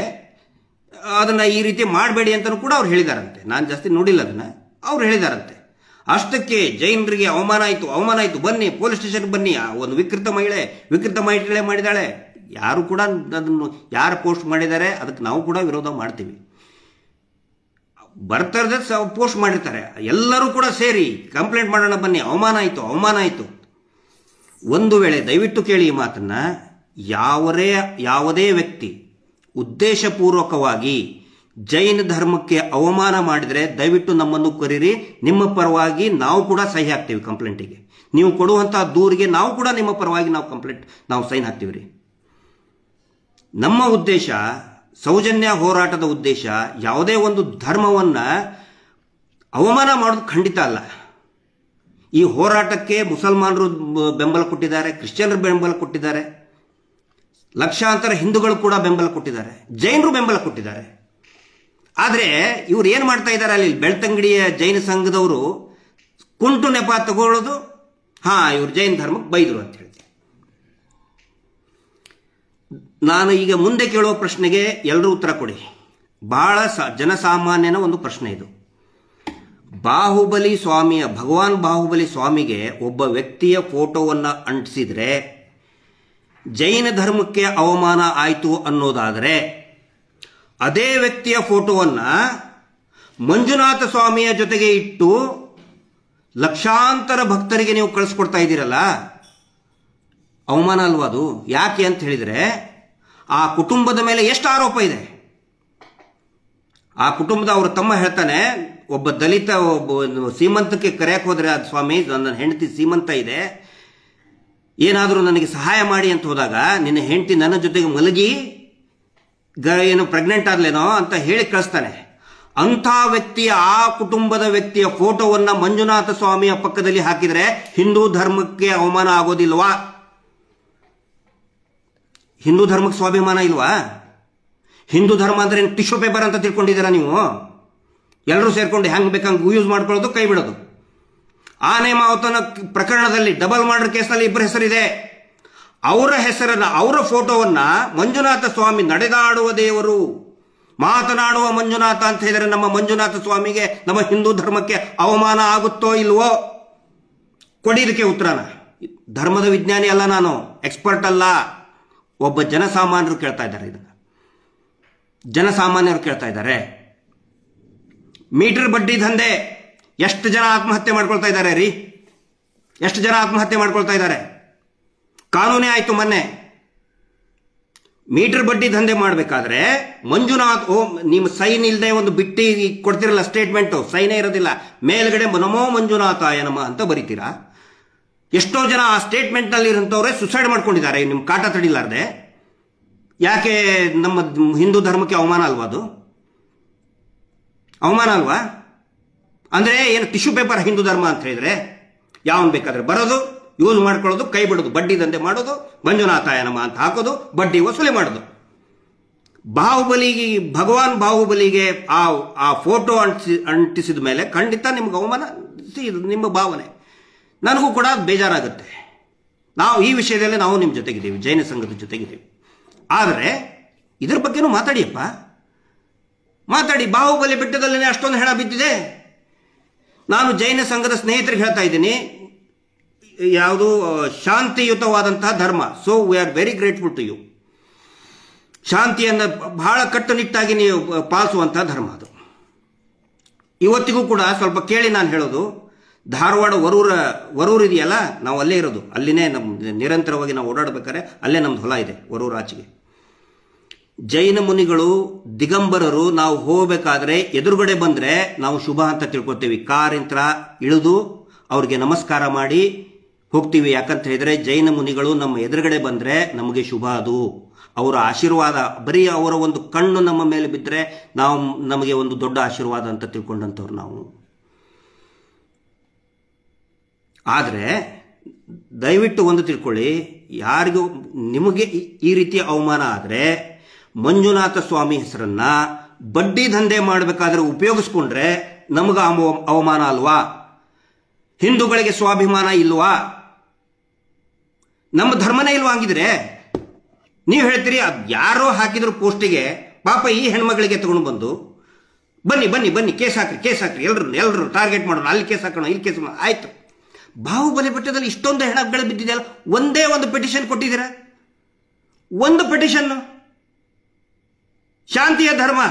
ಅದನ್ನು ಈ ರೀತಿ ಮಾಡಬೇಡಿ ಅಂತಲೂ ಕೂಡ ಅವ್ರು ಹೇಳಿದಾರಂತೆ. ನಾನು ಜಾಸ್ತಿ ನೋಡಿಲ್ಲ ಅದನ್ನು, ಅವ್ರು ಹೇಳಿದಾರಂತೆ. ಅಷ್ಟಕ್ಕೆ ಜೈನರಿಗೆ ಅವಮಾನ ಆಯಿತು, ಬನ್ನಿ ಪೊಲೀಸ್ ಸ್ಟೇಷನ್ಗೆ ಬನ್ನಿ, ಒಂದು ವಿಕೃತ ಮಹಿಳೆ ಮಾಡಿದಾಳೆ. ಯಾರು ಕೂಡ ಅದನ್ನು ಯಾರು ಪೋಸ್ಟ್ ಮಾಡಿದ್ದಾರೆ ಅದಕ್ಕೆ ನಾವು ಕೂಡ ವಿರೋಧ ಮಾಡ್ತೀವಿ. ಬರ್ತಾರದ ಪೋಸ್ಟ್ ಮಾಡಿರ್ತಾರೆ, ಎಲ್ಲರೂ ಕೂಡ ಸೇರಿ ಕಂಪ್ಲೇಂಟ್ ಮಾಡೋಣ ಬನ್ನಿ, ಅವಮಾನ ಆಯಿತು. ಒಂದು ವೇಳೆ ದಯವಿಟ್ಟು ಕೇಳಿ ಈ ಮಾತನ್ನ, ಯಾವುದೇ ವ್ಯಕ್ತಿ ಉದ್ದೇಶಪೂರ್ವಕವಾಗಿ ಜೈನ ಧರ್ಮಕ್ಕೆ ಅವಮಾನ ಮಾಡಿದರೆ ದಯವಿಟ್ಟು ನಮ್ಮನ್ನು ಕರೀರಿ, ನಿಮ್ಮ ಪರವಾಗಿ ನಾವು ಕೂಡ ಸಹಿ ಹಾಕ್ತೀವಿ ಕಂಪ್ಲೇಂಟಿಗೆ. ನೀವು ಕೊಡುವಂತಹ ದೂರಿಗೆ ನಾವು ಕೂಡ ನಿಮ್ಮ ಪರವಾಗಿ ನಾವು ಸೈನ್ ಹಾಕ್ತೀವಿ ರೀ. ನಮ್ಮ ಉದ್ದೇಶ, ಸೌಜನ್ಯ ಹೋರಾಟದ ಉದ್ದೇಶ ಯಾವುದೇ ಒಂದು ಧರ್ಮವನ್ನು ಅವಮಾನ ಮಾಡೋದು ಖಂಡಿತ ಅಲ್ಲ. ಈ ಹೋರಾಟಕ್ಕೆ ಮುಸಲ್ಮಾನರು ಬೆಂಬಲ ಕೊಟ್ಟಿದ್ದಾರೆ, ಕ್ರಿಶ್ಚಿಯನರು ಬೆಂಬಲ ಕೊಟ್ಟಿದ್ದಾರೆ, ಲಕ್ಷಾಂತರ ಹಿಂದೂಗಳು ಕೂಡ ಬೆಂಬಲ ಕೊಟ್ಟಿದ್ದಾರೆ, ಜೈನರು ಬೆಂಬಲ ಕೊಟ್ಟಿದ್ದಾರೆ. ಆದರೆ ಇವ್ರು ಏನು ಮಾಡ್ತಾ ಇದ್ದಾರೆ, ಅಲ್ಲಿ ಬೆಳ್ತಂಗಡಿಯ ಜೈನ ಸಂಘದವರು ಕುಂಟು ನೆಪ ತಗೊಳ್ಳೋದು, ಇವ್ರು ಜೈನ ಧರ್ಮಕ್ಕೆ ಬೈದರು ಅಂತ ಹೇಳಿ. ನಾನು ಈಗ ಮುಂದೆ ಕೇಳುವ ಪ್ರಶ್ನೆಗೆ ಎಲ್ಲರೂ ಉತ್ತರ ಕೊಡಿ. ಬಹಳ ಜನಸಾಮಾನ್ಯನ ಒಂದು ಪ್ರಶ್ನೆ ಇದು. ಭಗವಾನ್ ಬಾಹುಬಲಿ ಸ್ವಾಮಿಗೆ ಒಬ್ಬ ವ್ಯಕ್ತಿಯ ಫೋಟೋವನ್ನು ಅಂಟಿಸಿದ್ರೆ ಜೈನ ಧರ್ಮಕ್ಕೆ ಅವಮಾನ ಆಯಿತು ಅನ್ನೋದಾದರೆ, ಅದೇ ವ್ಯಕ್ತಿಯ ಫೋಟೋವನ್ನು ಮಂಜುನಾಥ ಸ್ವಾಮಿಯ ಜೊತೆಗೆ ಇಟ್ಟು ಲಕ್ಷಾಂತರ ಭಕ್ತರಿಗೆ ನೀವು ಕಳಿಸ್ಕೊಡ್ತಾ ಇದ್ದೀರಲ್ಲ, ಅವಮಾನ ಅಲ್ವಾ ಅದು? ಯಾಕೆ ಅಂತ ಹೇಳಿದರೆ, ಆ ಕುಟುಂಬದ ಮೇಲೆ ಎಷ್ಟು ಆರೋಪ ಇದೆ. ಆ ಕುಟುಂಬದ ಅವ್ರ ತಮ್ಮ ಹೇಳ್ತಾನೆ, ಒಬ್ಬ ದಲಿತ ಸೀಮಂತಕ್ಕೆ ಕರೆಯಕ್ಕೆ ಹೋದರೆ, ಅದು ಸ್ವಾಮಿ ನನ್ನ ಹೆಂಡತಿ ಸೀಮಂತ ಇದೆ, ಏನಾದರೂ ನನಗೆ ಸಹಾಯ ಮಾಡಿ ಅಂತ ಹೋದಾಗ, ನಿನ್ನ ಹೆಂಡತಿ ನನ್ನ ಜೊತೆಗೆ ಮಲಗಿ ಏನು ಪ್ರೆಗ್ನೆಂಟ್ ಆದ್ಲೇನೋ ಅಂತ ಹೇಳಿ ಕಳಿಸ್ತಾನೆ. ಅಂಥ ವ್ಯಕ್ತಿಯ, ಆ ಕುಟುಂಬದ ವ್ಯಕ್ತಿಯ ಫೋಟೋವನ್ನು ಮಂಜುನಾಥ ಸ್ವಾಮಿಯ ಪಕ್ಕದಲ್ಲಿ ಹಾಕಿದರೆ ಹಿಂದೂ ಧರ್ಮಕ್ಕೆ ಅವಮಾನ ಆಗೋದಿಲ್ವಾ? ಹಿಂದೂ ಧರ್ಮಕ್ಕೆ ಸ್ವಾಭಿಮಾನ ಇಲ್ವಾ? ಹಿಂದೂ ಧರ್ಮ ಅಂದ್ರೆ ಟಿಶ್ಯೂ ಪೇಪರ್ ಅಂತ ತಿಳ್ಕೊಂಡಿದ್ದೀರಾ ನೀವು? ಎಲ್ಲರೂ ಸೇರ್ಕೊಂಡು ಹೆಂಗೆ ಬೇಕಂಗೆ ಯೂಸ್ ಮಾಡ್ಕೊಳ್ಳೋದು, ಕೈ ಬಿಡೋದು. ಆನೆ ಮಾವತನ ಪ್ರಕರಣದಲ್ಲಿ ಡಬಲ್ ಮರ್ಡರ್ ಕೇಸ್ನಲ್ಲಿ ಇಬ್ಬರ ಹೆಸರಿದೆ. ಅವರ ಹೆಸರನ್ನ, ಅವರ ಫೋಟೋವನ್ನ ಮಂಜುನಾಥ ಸ್ವಾಮಿ, ನಡೆದಾಡುವ ದೇವರು, ಮಾತನಾಡುವ ಮಂಜುನಾಥ ಅಂತ ಹೇಳಿದರೆ ನಮ್ಮ ಮಂಜುನಾಥ ಸ್ವಾಮಿಗೆ, ನಮ್ಮ ಹಿಂದೂ ಧರ್ಮಕ್ಕೆ ಅವಮಾನ ಆಗುತ್ತೋ ಇಲ್ವೋ? ಕೊಡಿದಕ್ಕೆ ಉತ್ತರನ. ಧರ್ಮದ ವಿಜ್ಞಾನಿ ಅಲ್ಲ ನಾನು, ಎಕ್ಸ್ಪರ್ಟ್ ಅಲ್ಲ. ಒಬ್ಬ ಜನಸಾಮಾನ್ಯರು ಕೇಳ್ತಾ ಇದ್ದಾರೆ ಇದನ್ನ. ಜನಸಾಮಾನ್ಯರು ಕೇಳ್ತಾ ಇದ್ದಾರೆ. ಮೀಟರ್ ಬಡ್ಡಿ ದಂಧೆ ಎಷ್ಟು ಜನ ಆತ್ಮಹತ್ಯೆ ಮಾಡ್ಕೊಳ್ತಾ ಇದ್ದಾರೆ ರೀ? ಎಷ್ಟು ಜನ ಆತ್ಮಹತ್ಯೆ ಮಾಡ್ಕೊಳ್ತಾ ಇದ್ದಾರೆ? ಕಾನೂನೇ ಆಯ್ತು ಮೊನ್ನೆ. ಮೀಟರ್ ಬಡ್ಡಿ ದಂಧೆ ಮಾಡಬೇಕಾದ್ರೆ ಮಂಜುನಾಥ್ ಓಂ ನಿಮ್ಮ ಸೈನ್ ಇಲ್ಲದೆ ಒಂದು ಬಿಟ್ಟಿ ಕೊಡ್ತಿರಲ್ಲ ಸ್ಟೇಟ್ಮೆಂಟ್, ಸೈನೇ ಇರೋದಿಲ್ಲ, ಮೇಲ್ಗಡೆ ನಮೋ ಮಂಜುನಾಥಾಯ ನಮಃ ಅಂತ ಬರೀತೀರಾ. ಎಷ್ಟೋ ಜನ ಆ ಸ್ಟೇಟ್ಮೆಂಟ್ ನಲ್ಲಿ ಇರೋಂಥವ್ರೆ ಸುಸೈಡ್ ಮಾಡ್ಕೊಂಡಿದ್ದಾರೆ ನಿಮ್ಮ ಕಾಟ ತಡಿಲಾರ್ದೆ. ಯಾಕೆ? ನಮ್ಮ ಹಿಂದೂ ಧರ್ಮಕ್ಕೆ ಅವಮಾನ ಅಲ್ವಾ ಅದು? ಅವಮಾನ ಅಲ್ವಾ? ಅಂದ್ರೆ ಏನು ಟಿಶ್ಯೂ ಪೇಪರ್ ಹಿಂದೂ ಧರ್ಮ ಅಂತ ಹೇಳಿದ್ರೆ ಯಾವನ್ ಬೇಕಾದ್ರೆ ಬರೋದು, ಯೂಸ್ ಮಾಡ್ಕೊಳ್ಳೋದು, ಕೈ ಬಿಡೋದು, ಬಡ್ಡಿ ದಂಧೆ ಮಾಡೋದು, ಮಂಜುನಾಥಾಯ ನಮಃ ಅಂತ ಹಾಕೋದು, ಬಡ್ಡಿ ವಸೂಲಿ ಮಾಡೋದು. ಬಾಹುಬಲಿಗೆ, ಭಗವಾನ್ ಬಾಹುಬಲಿಗೆ ಆ ಫೋಟೋ ಅಂಟಿಸಿದ ಮೇಲೆ ಖಂಡಿತ ನಿಮ್ಗೆ ಅವಮಾನ, ಇದು ನಿಮ್ಮ ಭಾವನೆ. ನನಗೂ ಕೂಡ ಬೇಜಾರಾಗುತ್ತೆ. ನಾವು ಈ ವಿಷಯದಲ್ಲಿ ನಾವು ನಿಮ್ಮ ಜೊತೆಗಿದ್ದೀವಿ, ಜೈನ ಸಂಘದ ಜೊತೆಗಿದ್ದೀವಿ. ಆದರೆ ಇದ್ರ ಬಗ್ಗೆನೂ ಮಾತಾಡಿಯಪ್ಪ, ಮಾತಾಡಿ. ಬಾಹುಬಲಿ ಬೆಟ್ಟದಲ್ಲೇ ಅಷ್ಟೊಂದು ಹೆಣ ಬಿದ್ದಿದೆ. ನಾನು ಜೈನ ಸಂಘದ ಸ್ನೇಹಿತರಿಗೆ ಹೇಳ್ತಾ ಇದ್ದೀನಿ, ಯಾವುದು ಶಾಂತಿಯುತವಾದಂತಹ ಧರ್ಮ. So we are very grateful to you. ಶಾಂತಿಯನ್ನು ಬಹಳ ಕಟ್ಟುನಿಟ್ಟಾಗಿ ನೀವು ಪಾಲಿಸುವಂತಹ ಧರ್ಮ ಅದು. ಇವತ್ತಿಗೂ ಕೂಡ ಸ್ವಲ್ಪ ಕೇಳಿ ನಾನು ಹೇಳೋದು, ಧಾರವಾಡ ವರೂರು ಇದೆಯಲ್ಲ, ನಾವು ಅಲ್ಲೇ ಇರೋದು, ಅಲ್ಲಿನೇ ನಮ್ಮ ನಿರಂತರವಾಗಿ ನಾವು ಓಡಾಡಬೇಕಾದ್ರೆ ಅಲ್ಲೇ ನಮ್ದು ಹೊಲ ಇದೆ ವರೂರು ಆಚೆಗೆ. ಜೈನ ಮುನಿಗಳು ದಿಗಂಬರರು ನಾವು ಹೋಗಬೇಕಾದ್ರೆ ಎದುರುಗಡೆ ಬಂದ್ರೆ ನಾವು ಶುಭ ಅಂತ ತಿಳ್ಕೊತೀವಿ. ಕಾರಿಂತ್ರ ಇಳಿದು ಅವ್ರಿಗೆ ನಮಸ್ಕಾರ ಮಾಡಿ ಹೋಗ್ತೀವಿ. ಯಾಕಂತ ಹೇಳಿದ್ರೆ ಜೈನ ಮುನಿಗಳು ನಮ್ಮ ಎದುರುಗಡೆ ಬಂದ್ರೆ ನಮಗೆ ಶುಭ. ಅದು ಅವರ ಆಶೀರ್ವಾದ. ಬರೀ ಅವರ ಒಂದು ಕಣ್ಣು ನಮ್ಮ ಮೇಲೆ ಬಿದ್ದರೆ ನಮಗೆ ಒಂದು ದೊಡ್ಡ ಆಶೀರ್ವಾದ ಅಂತ ತಿಳ್ಕೊಂಡಂಥವ್ರು ನಾವು. ಆದರೆ ದಯವಿಟ್ಟು ಒಂದು ತಿಳ್ಕೊಳ್ಳಿ, ಯಾರಿಗೂ ನಿಮಗೆ ಈ ರೀತಿಯ ಅವಮಾನ ಆದರೆ ಮಂಜುನಾಥ ಸ್ವಾಮಿ ಹೆಸರನ್ನ ಬಡ್ಡಿ ದಂಧೆ ಮಾಡಬೇಕಾದ್ರೆ ಉಪಯೋಗಿಸ್ಕೊಂಡ್ರೆ ನಮಗ ಅವಮಾನ ಅಲ್ವಾ? ಹಿಂದೂಗಳಿಗೆ ಸ್ವಾಭಿಮಾನ ಇಲ್ವಾ? ನಮ್ಮ ಧರ್ಮನೇ ಇಲ್ವಾ? ಹಂಗಿದ್ರೆ ನೀವು ಹೇಳ್ತೀರಿ ಯಾರೋ ಹಾಕಿದ್ರು ಪೋಸ್ಟಿಗೆ, ಪಾಪ ಈ ಹೆಣ್ಮಗಳಿಗೆ ತಗೊಂಡು ಬಂದು ಬನ್ನಿ ಬನ್ನಿ ಬನ್ನಿ ಕೇಸ್ ಹಾಕ್ರಿ ಎಲ್ಲರೂ ಟಾರ್ಗೆಟ್ ಮಾಡೋಣ, ಅಲ್ಲಿ ಕೇಸ್ ಹಾಕೋಣ, ಇಲ್ಲಿ ಕೇಸ್ ಮಾಡೋಣ. ಆಯ್ತು, ಬಾಹುಬಲಿ ಬೆಟ್ಟದಲ್ಲಿ ಇಷ್ಟೊಂದು ಹೆಣಗಳು ಬಿದ್ದಿದೆಯಲ್ಲ, ಒಂದೇ ಒಂದು ಪಿಟಿಷನ್ ಕೊಟ್ಟಿದ್ದೀರಾ? ಒಂದು ಪಿಟಿಷನ್, ಶಾಂತಿಯ ಧರ್ಮ,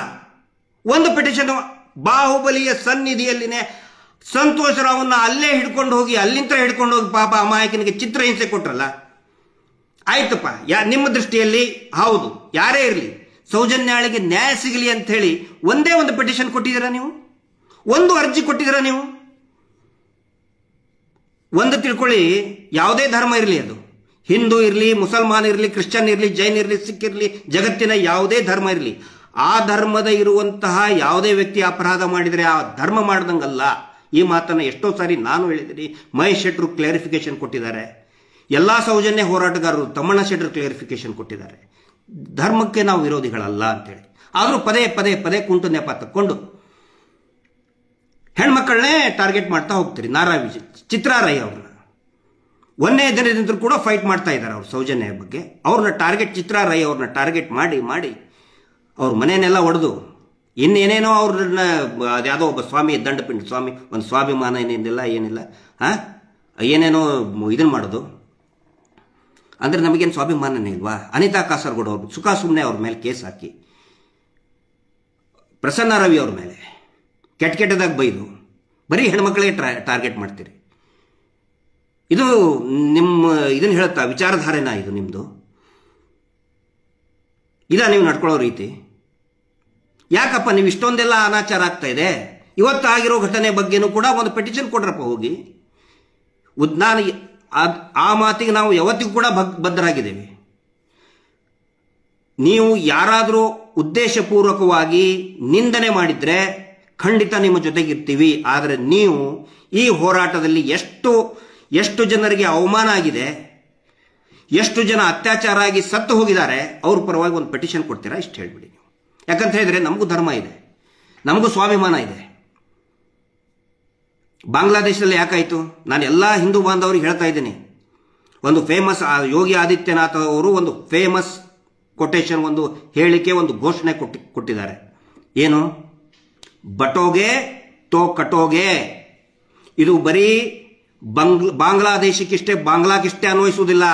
ಒಂದು ಪಿಟಿಷನ್. ಬಾಹುಬಲಿಯ ಸನ್ನಿಧಿಯಲ್ಲಿನೇ ಸಂತೋಷ್ ರಾವನ್ನ ಅಲ್ಲೇ ಹಿಡ್ಕೊಂಡು ಹೋಗಿ, ಅಲ್ಲಿಂದ ಹಿಡ್ಕೊಂಡು ಹೋಗಿ ಪಾಪ ಅಮಾಯಕನಿಗೆ ಚಿತ್ರಹಿಂಸೆ ಕೊಟ್ರಲ್ಲ. ಆಯ್ತಪ್ಪ, ನಿಮ್ಮ ದೃಷ್ಟಿಯಲ್ಲಿ ಹೌದು, ಯಾರೇ ಇರಲಿ ಸೌಜನ್ಯಾಳಿಗೆ ನ್ಯಾಯ ಸಿಗಲಿ ಅಂತ ಹೇಳಿ ಒಂದೇ ಒಂದು ಪಿಟಿಷನ್ ಕೊಟ್ಟಿದ್ದೀರಾ ನೀವು? ಒಂದು ಅರ್ಜಿ ಕೊಟ್ಟಿದ್ದೀರಾ ನೀವು? ಒಂದು ತಿಳ್ಕೊಳ್ಳಿ, ಯಾವುದೇ ಧರ್ಮ ಇರಲಿ, ಅದು ಹಿಂದೂ ಇರಲಿ, ಮುಸಲ್ಮಾನ್ ಇರಲಿ, ಕ್ರಿಶ್ಚಿಯನ್ ಇರಲಿ, ಜೈನ್ ಇರಲಿ, ಸಿಖ್ ಇರಲಿ, ಜಗತ್ತಿನ ಯಾವುದೇ ಧರ್ಮ ಇರಲಿ, ಆ ಧರ್ಮದ ಇರುವಂತಹ ಯಾವುದೇ ವ್ಯಕ್ತಿ ಅಪರಾಧ ಮಾಡಿದರೆ ಆ ಧರ್ಮ ಮಾಡ್ದಂಗಲ್ಲ. ಈ ಮಾತನ್ನು ಎಷ್ಟೋ ಸಾರಿ ನಾನು ಹೇಳಿದ್ದೀನಿ. ಮಹೇಶ್ ಶೆಟ್ಟರು ಕ್ಲಾರಿಫಿಕೇಶನ್ ಕೊಟ್ಟಿದ್ದಾರೆ. ಎಲ್ಲ ಸೌಜನ್ಯ ಹೋರಾಟಗಾರರು, ತಮ್ಮಣ್ಣ ಶೆಟ್ಟರು ಕ್ಲಾರಿಫಿಕೇಶನ್ ಕೊಟ್ಟಿದ್ದಾರೆ. ಧರ್ಮಕ್ಕೆ ನಾವು ವಿರೋಧಿಗಳಲ್ಲ ಅಂತೇಳಿ. ಆದರೂ ಪದೇ ಪದೇ ಪದೇ ಕುಂಟು ನೆಪ ತಕ್ಕೊಂಡು ಹೆಣ್ಮಕ್ಕಳನ್ನೇ ಟಾರ್ಗೆಟ್ ಮಾಡ್ತಾ ಹೋಗ್ತೀರಿ. ನಾರಾ ವಿಜಯ್, ಚಿತ್ರಾ ರೈ ಅವ್ರನ್ನ ಒಂದೇ ದಿನದಿಂದ ಕೂಡ ಫೈಟ್ ಮಾಡ್ತಾ ಇದ್ದಾರೆ ಅವ್ರ ಸೌಜನ್ಯ ಬಗ್ಗೆ. ಅವ್ರನ್ನ ಟಾರ್ಗೆಟ್, ಚಿತ್ರಾ ರೈ ಅವ್ರನ್ನ ಟಾರ್ಗೆಟ್ ಮಾಡಿ ಮಾಡಿ ಅವ್ರ ಮನೆಯನ್ನೆಲ್ಲ ಒಡೆದು ಇನ್ನೇನೇನೋ ಅವ್ರನ್ನ ಅದ್ಯಾವುದೋ ಒಬ್ಬ ಸ್ವಾಮಿ, ದಂಡಪಿಂಡ ಸ್ವಾಮಿ, ಒಂದು ಸ್ವಾಭಿಮಾನ ಏನಿಲ್ಲ ಏನೇನೋ ಇದನ್ನು ಮಾಡೋದು. ಅಂದರೆ ನಮಗೇನು ಸ್ವಾಭಿಮಾನನೇ ಇಲ್ವಾ? ಅನಿತಾ ಕಾಸರಗೋಡು ಅವ್ರು ಸುಖ ಸುಮ್ಮನೆ ಅವ್ರ ಮೇಲೆ ಕೇಸ್ ಹಾಕಿ, ಪ್ರಸನ್ನ ರವಿ ಅವ್ರ ಮೇಲೆ ಕೆಟ್ಟದಾಗ ಬೈದು ಬರೀ ಹೆಣ್ಮಕ್ಳಿಗೆ ಟಾರ್ಗೆಟ್ ಮಾಡ್ತೀರಿ. ಇದು ನಿಮ್ಮ ಇದನ್ನು ಹೇಳುತ್ತಾ ವಿಚಾರಧಾರೆನಾ? ಇದು ನಿಮ್ಮದು ನೀವು ನಡ್ಕೊಳ್ಳೋ ರೀತಿ? ಯಾಕಪ್ಪ ನೀವು ಇಷ್ಟೊಂದೆಲ್ಲ ಅನಾಚಾರ ಆಗ್ತಾ ಇದೆ? ಇವತ್ತಾಗಿರೋ ಘಟನೆ ಬಗ್ಗೆನೂ ಕೂಡ ಒಂದು ಪೆಟಿಷನ್ ಕೊಡ್ರಪ್ಪ ಹೋಗಿ. ನಾನು ಆ ಮಾತಿಗೆ ನಾವು ಯಾವತ್ತಿಗೂ ಕೂಡ ಬದ್ಧರಾಗಿದ್ದೇವೆ. ನೀವು ಯಾರಾದರೂ ಉದ್ದೇಶಪೂರ್ವಕವಾಗಿ ನಿಂದನೆ ಮಾಡಿದ್ರೆ ಖಂಡಿತ ನಿಮ್ಮ ಜೊತೆಗಿರ್ತೀವಿ. ಆದರೆ ನೀವು ಈ ಹೋರಾಟದಲ್ಲಿ ಎಷ್ಟು ಜನರಿಗೆ ಅವಮಾನ ಆಗಿದೆ, ಎಷ್ಟು ಜನ ಅತ್ಯಾಚಾರ ಆಗಿ ಸತ್ತು ಹೋಗಿದ್ದಾರೆ, ಅವ್ರ ಪರವಾಗಿ ಒಂದು ಪೆಟಿಷನ್ ಕೊಡ್ತೀರಾ? ಇಷ್ಟು ಹೇಳ್ಬಿಡಿ ನೀವು. ಯಾಕಂತ ಹೇಳಿದ್ರೆ ನಮಗೂ ಧರ್ಮ ಇದೆ, ನಮಗೂ ಸ್ವಾಭಿಮಾನ ಇದೆ. ಬಾಂಗ್ಲಾದೇಶದಲ್ಲಿ ಯಾಕಾಯಿತು? ನಾನು ಎಲ್ಲ ಹಿಂದೂ ಬಾಂಧವರಿಗೆ ಹೇಳ್ತಾ ಇದ್ದೀನಿ. ಒಂದು ಫೇಮಸ್ ಯೋಗಿ ಆದಿತ್ಯನಾಥ್ ಅವರು ಒಂದು ಫೇಮಸ್ ಕೊಟೇಶನ್, ಒಂದು ಹೇಳಿಕೆ, ಒಂದು ಘೋಷಣೆ ಕೊಟ್ಟಿದ್ದಾರೆ. ಏನು? ಬಟೋಗೆ ತೋ ಕಟೋಗೆ. ಇದು ಬರೀ ಬಾಂಗ್ಲಾದೇಶಕ್ಕಿಷ್ಟೇ, ಬಾಂಗ್ಲಾಕ್ಕಿಷ್ಟೇ ಅನ್ವಯಿಸುವುದಿಲ್ಲ,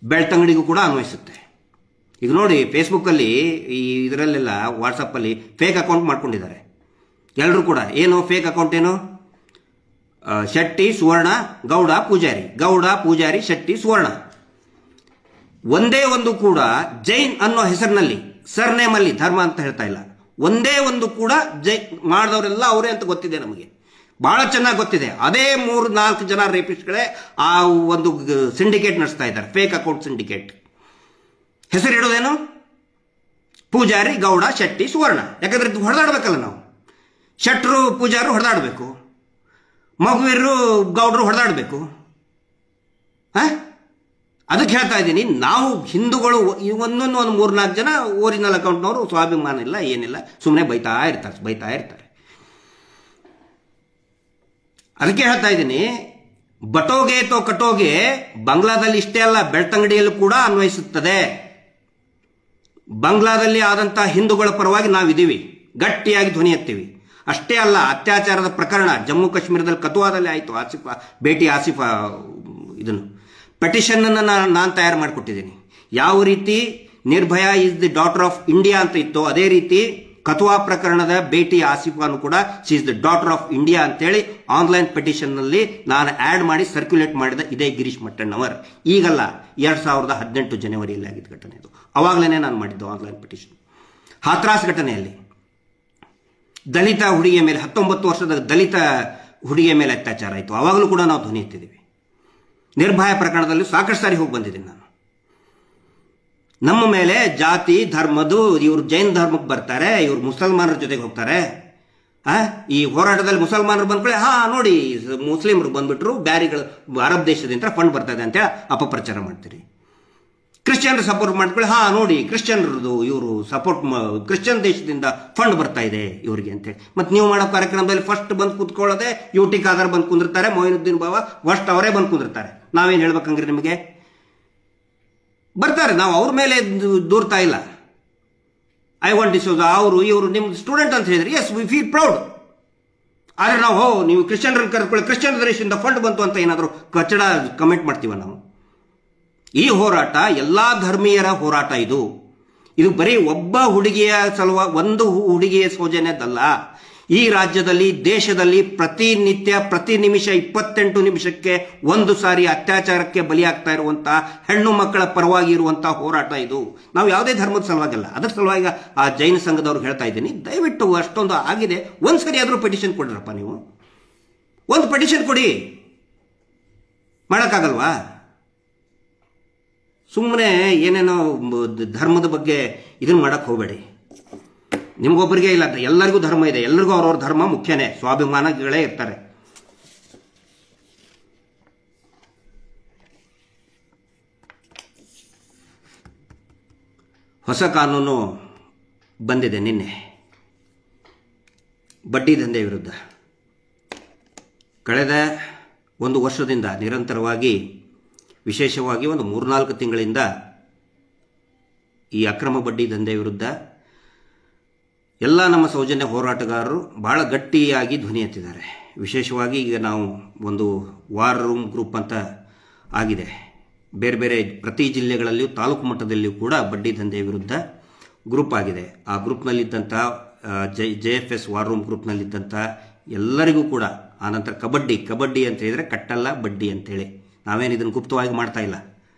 ಬೆಳ್ತಂಗಡಿಗೂ ಕೂಡ ಅನ್ವಯಿಸುತ್ತೆ. ಈಗ ನೋಡಿ, ಫೇಸ್ಬುಕ್ಕಲ್ಲಿ ಇದರಲ್ಲೆಲ್ಲ ವಾಟ್ಸಪ್ಪಲ್ಲಿ ಫೇಕ್ ಅಕೌಂಟ್ ಮಾಡ್ಕೊಂಡಿದ್ದಾರೆ ಎಲ್ಲರೂ ಕೂಡ. ಏನು ಫೇಕ್ ಅಕೌಂಟ್? ಏನು? ಶೆಟ್ಟಿ ಸುವರ್ಣ ಗೌಡ ಪೂಜಾರಿ, ಗೌಡ ಪೂಜಾರಿ ಶೆಟ್ಟಿ ಸುವರ್ಣ. ಒಂದೇ ಒಂದು ಕೂಡ ಜೈನ್ ಅನ್ನೋ ಹೆಸರಿನಲ್ಲಿ ಸರ್ನೇಮ್ ಅಲ್ಲಿ ಧರ್ಮ ಅಂತ ಹೇಳ್ತಾ ಇಲ್ಲ. ಒಂದೇ ಒಂದು ಕೂಡ ಮಾಡಿದವರೆಲ್ಲ ಅವರೇ ಅಂತ ಗೊತ್ತಿದೆ ನಮಗೆ, ಬಹಳ ಚೆನ್ನಾಗಿ ಗೊತ್ತಿದೆ. ಅದೇ 3-4 ಜನ ರೇಪಿಸ್ಟ್ಗಳೇ ಆ ಒಂದು ಸಿಂಡಿಕೇಟ್ ನಡೆಸ್ತಾ ಇದ್ದಾರೆ, ಫೇಕ್ ಅಕೌಂಟ್ ಸಿಂಡಿಕೇಟ್. ಹೆಸರಿಡೋದೇನು? ಪೂಜಾರಿ, ಗೌಡ, ಶೆಟ್ಟಿ, ಸುವರ್ಣ. ಯಾಕಂದ್ರೆ ಹೊಡೆದಾಡ್ಬೇಕಲ್ಲ ನಾವು. ಶೆಟ್ರು ಪೂಜಾರು ಹೊಡೆದಾಡಬೇಕು, ಮಗುವೀರರು ಗೌಡರು ಹೊಡೆದಾಡಬೇಕು. ಅದಕ್ಕೆ ಹೇಳ್ತಾ ಇದ್ದೀನಿ, ನಾವು ಹಿಂದೂಗಳು ಒಂದೊಂದು 3-4 ಜನ ಒರಿಜಿನಲ್ ಅಕೌಂಟ್ನವರು ಸ್ವಾಭಿಮಾನ ಇಲ್ಲ, ಏನಿಲ್ಲ, ಸುಮ್ಮನೆ ಬೈತಾ ಇರ್ತಾರೆ. ಅದಕ್ಕೆ ಹೇಳ್ತಾ ಇದ್ದೀನಿ, ಬಟೋಗೆ ತೋ ಕಟೋಗೆ ಬಾಂಗ್ಲಾದಲ್ಲಿ ಇಷ್ಟೇ ಅಲ್ಲ, ಬೆಳ್ತಂಗಡಿಯಲ್ಲೂ ಕೂಡ ಅನ್ವಯಿಸುತ್ತದೆ. ಬಾಂಗ್ಲಾದಲ್ಲಿ ಆದಂತಹ ಹಿಂದೂಗಳ ಪರವಾಗಿ ನಾವಿದ್ದೀವಿ, ಗಟ್ಟಿಯಾಗಿ ಧ್ವನಿ ಎತ್ತೀವಿ. ಅಷ್ಟೇ ಅಲ್ಲ, ಅತ್ಯಾಚಾರದ ಪ್ರಕರಣ ಜಮ್ಮು ಕಾಶ್ಮೀರದಲ್ಲಿ ಕತುವಾದಲ್ಲಿ ಆಯಿತು. ಆಸಿಫಾ ಇದನ್ನು ಪೆಟಿಷನ್ ಅನ್ನು ನಾನು ತಯಾರು ಮಾಡಿಕೊಟ್ಟಿದ್ದೀನಿ. ಯಾವ ರೀತಿ Nirbhaya is the daughter of India ಅಂತ ಇತ್ತು, ಅದೇ ರೀತಿ ಕತುವಾ ಪ್ರಕರಣದ ಬೇಟಿ ಆಸಿಫಾನು ಕೂಡ she is the daughter of India ಅಂತೇಳಿ ಆನ್ಲೈನ್ ಪೆಟಿಷನ್ ನಲ್ಲಿ ನಾನು ಆಡ್ ಮಾಡಿ ಸರ್ಕ್ಯುಲೇಟ್ ಮಾಡಿದ ಇದೇ ಗಿರೀಶ್ ಮಟ್ಟಣ್ಣವರ್. ಈಗಲ್ಲ, 2018 ಜನವರಿಯಲ್ಲಿ ಆಗಿದ್ದ ಘಟನೆ ಇದು. ಅವಾಗಲೇ ನಾನು ಮಾಡಿದ್ದು ಆನ್ಲೈನ್ ಪೆಟಿಷನ್. ಹಾತ್ರಾಸ್ ಘಟನೆಯಲ್ಲಿ ದಲಿತ ಹುಡುಗಿಯ ಮೇಲೆ, 19 ವರ್ಷದ ದಲಿತ ಹುಡುಗಿಯ ಮೇಲೆ ಅತ್ಯಾಚಾರ ಆಯಿತು. ಅವಾಗಲೂ ಕೂಡ ನಾವು ಧ್ವನಿ ಎತ್ತಿದ್ದೀವಿ. ನಿರ್ಭಯ ಪ್ರಕರಣದಲ್ಲಿ ಸಾಕಷ್ಟು ಸಾರಿ ಹೋಗಿ ಬಂದಿದ್ದೀನಿ ನಾನು. ನಮ್ಮ ಮೇಲೆ ಜಾತಿ ಧರ್ಮದ್ದು, ಇವರು ಜೈನ್ ಧರ್ಮಕ್ಕೆ ಬರ್ತಾರೆ, ಇವರು ಮುಸಲ್ಮಾನರ ಜೊತೆಗೆ ಹೋಗ್ತಾರೆ. ಈ ಹೋರಾಟದಲ್ಲಿ ಮುಸಲ್ಮಾನರು ಬಂದ್ಕೊಳ್ಳಿ, ನೋಡಿ ಮುಸ್ಲಿಮರು ಬಂದ್ಬಿಟ್ರು, ಬ್ಯಾರಿಗಳು ಅರಬ್ ದೇಶದಿಂದ ಫಂಡ್ ಬರ್ತದೆ ಅಂತೇಳಿ ಅಪಪ್ರಚಾರ ಮಾಡ್ತೀರಿ. ಕ್ರಿಶ್ಚಿಯನ್ರು ಸಪೋರ್ಟ್ ಮಾಡ್ಕೊಳ್ಳಿ, ನೋಡಿ ಕ್ರಿಶ್ಚಿಯನ್ರದ್ದು ಇವರು ಸಪೋರ್ಟ್, ಕ್ರಿಶ್ಚಿಯನ್ ದೇಶದಿಂದ ಫಂಡ್ ಬರ್ತಾ ಇದೆ ಇವರಿಗೆ ಅಂತೇಳಿ. ಮತ್ತೆ ನೀವು ಮಾಡೋ ಕಾರ್ಯಕ್ರಮದಲ್ಲಿ ಫಸ್ಟ್ ಬಂದು ಕೂತ್ಕೊಳ್ಳೋದೆ ಯುಟಿ ಖಾದರ್ ಬಂದು ಕುಂದಿರ್ತಾರೆ, ಮೊಯಿನುದ್ದೀನ್ ಬಾವ ಫಸ್ಟ್ ಅವರೇ ಬಂದು ಕುಂದಿರ್ತಾರೆ. ನಾವೇನು ಹೇಳ್ಬೇಕಂಗ್ರಿ ನಿಮಗೆ? ಬರ್ತಾರೆ, ನಾವು ಅವ್ರ ಮೇಲೆ ದೂರ್ತಾ ಇಲ್ಲ. ಐ ವಾಂಟ್ ಡಿಸೋಜ ಅವರು ಇವರು ನಿಮ್ಮ ಸ್ಟೂಡೆಂಟ್ ಅಂತ ಹೇಳಿದ್ರೆ ಎಸ್ ವಿ ಫೀಲ್ ಪ್ರೌಡ್. ಆದರೆ ನಾವು ನೀವು ಕ್ರಿಶ್ಚಿಯನ್ರನ್ನು ಕರೆದುಕೊಳ್ಳಿ, ಕ್ರಿಶ್ಚಿಯನ್ ದೇಶದಿಂದ ಫಂಡ್ ಬಂತು ಅಂತ ಏನಾದರೂ ಕಚ್ಚಡ ಕಮೆಂಟ್ ಮಾಡ್ತೀವ ನಾವು? ಈ ಹೋರಾಟ ಎಲ್ಲಾ ಧರ್ಮೀಯರ ಹೋರಾಟ. ಇದು ಬರೀ ಒಬ್ಬ ಹುಡುಗಿಯ ಒಂದು ಹುಡುಗಿಯ ಸೌಜನ್ಯದಲ್ಲ. ಈ ರಾಜ್ಯದಲ್ಲಿ, ದೇಶದಲ್ಲಿ ಪ್ರತಿನಿತ್ಯ ಪ್ರತಿ ನಿಮಿಷ 28 ನಿಮಿಷಕ್ಕೆ ಒಂದು ಸಾರಿ ಅತ್ಯಾಚಾರಕ್ಕೆ ಬಲಿಯಾಗ್ತಾ ಇರುವಂತಹ ಹೆಣ್ಣು ಮಕ್ಕಳ ಪರವಾಗಿ ಇರುವಂತಹ ಹೋರಾಟ ಇದು. ನಾವು ಯಾವುದೇ ಧರ್ಮದ ಸಲುವಾಗಿಲ್ಲ, ಅದರ ಸಲುವಾಗಿ ಆ ಜೈನ ಸಂಘದವ್ರಿಗೆ ಹೇಳ್ತಾ ಇದ್ದೀನಿ, ದಯವಿಟ್ಟು ಅಷ್ಟೊಂದು ಆಗಿದೆ, ಒಂದ್ಸರಿ ಆದರೂ ಪೆಟಿಷನ್ ಕೊಡ್ರಪ್ಪ. ನೀವು ಒಂದು ಪೆಟಿಷನ್ ಕೊಡಿ, ಮಾಡೋಕ್ಕಾಗಲ್ವಾ? ಸುಮ್ಮನೆ ಏನೇನೋ ಧರ್ಮದ ಬಗ್ಗೆ ಇದನ್ನು ಮಾಡಕ್ಕೆ ಹೋಗಬೇಡಿ. ನಿಮ್ಗೊಬ್ಬರಿಗೆ ಇಲ್ಲ, ಎಲ್ಲರಿಗೂ ಧರ್ಮ ಇದೆ, ಎಲ್ಲರಿಗೂ ಅವ್ರವ್ರ ಧರ್ಮ ಮುಖ್ಯನೇ, ಸ್ವಾಭಿಮಾನಗಳೇ ಇರ್ತಾರೆ. ಹೊಸ ಕಾನೂನು ಬಂದಿದೆ ನಿನ್ನೆ, ಬಡ್ಡಿ ದಂಧೆ ವಿರುದ್ಧ. ಕಳೆದ ಒಂದು ವರ್ಷದಿಂದ ನಿರಂತರವಾಗಿ, ವಿಶೇಷವಾಗಿ ಒಂದು 3-4 ತಿಂಗಳಿಂದ ಈ ಅಕ್ರಮ ಬಡ್ಡಿ ದಂಧೆ ವಿರುದ್ಧ ಎಲ್ಲ ನಮ್ಮ ಸೌಜನ್ಯ ಹೋರಾಟಗಾರರು ಬಹಳ ಗಟ್ಟಿಯಾಗಿ ಧ್ವನಿ ಎತ್ತಿದ್ದಾರೆ. ವಿಶೇಷವಾಗಿ ಈಗ ನಾವು ಒಂದು ವಾರ್ ರೂಮ್ ಗ್ರೂಪ್ ಅಂತ ಆಗಿದೆ. ಬೇರೆ ಬೇರೆ ಪ್ರತಿ ಜಿಲ್ಲೆಗಳಲ್ಲಿಯೂ ತಾಲೂಕು ಮಟ್ಟದಲ್ಲಿಯೂ ಕೂಡ ಬಡ್ಡಿ ದಂಧೆ ವಿರುದ್ಧ ಗ್ರೂಪ್ ಆಗಿದೆ. ಆ ಗ್ರೂಪ್ನಲ್ಲಿದ್ದಂಥ JFS ವಾರ್ ರೂಮ್ ಗ್ರೂಪ್ನಲ್ಲಿದ್ದಂಥ ಎಲ್ಲರಿಗೂ ಕೂಡ, ಆನಂತರ ಕಬಡ್ಡಿ ಅಂತ ಹೇಳಿದರೆ ಕಟ್ಟಲ್ಲ ಬಡ್ಡಿ ಅಂತೇಳಿ, ನಾವೇನು ಇದನ್ನು ಗುಪ್ತವಾಗಿ ಮಾಡ್ತಾ ಇಲ್ಲ,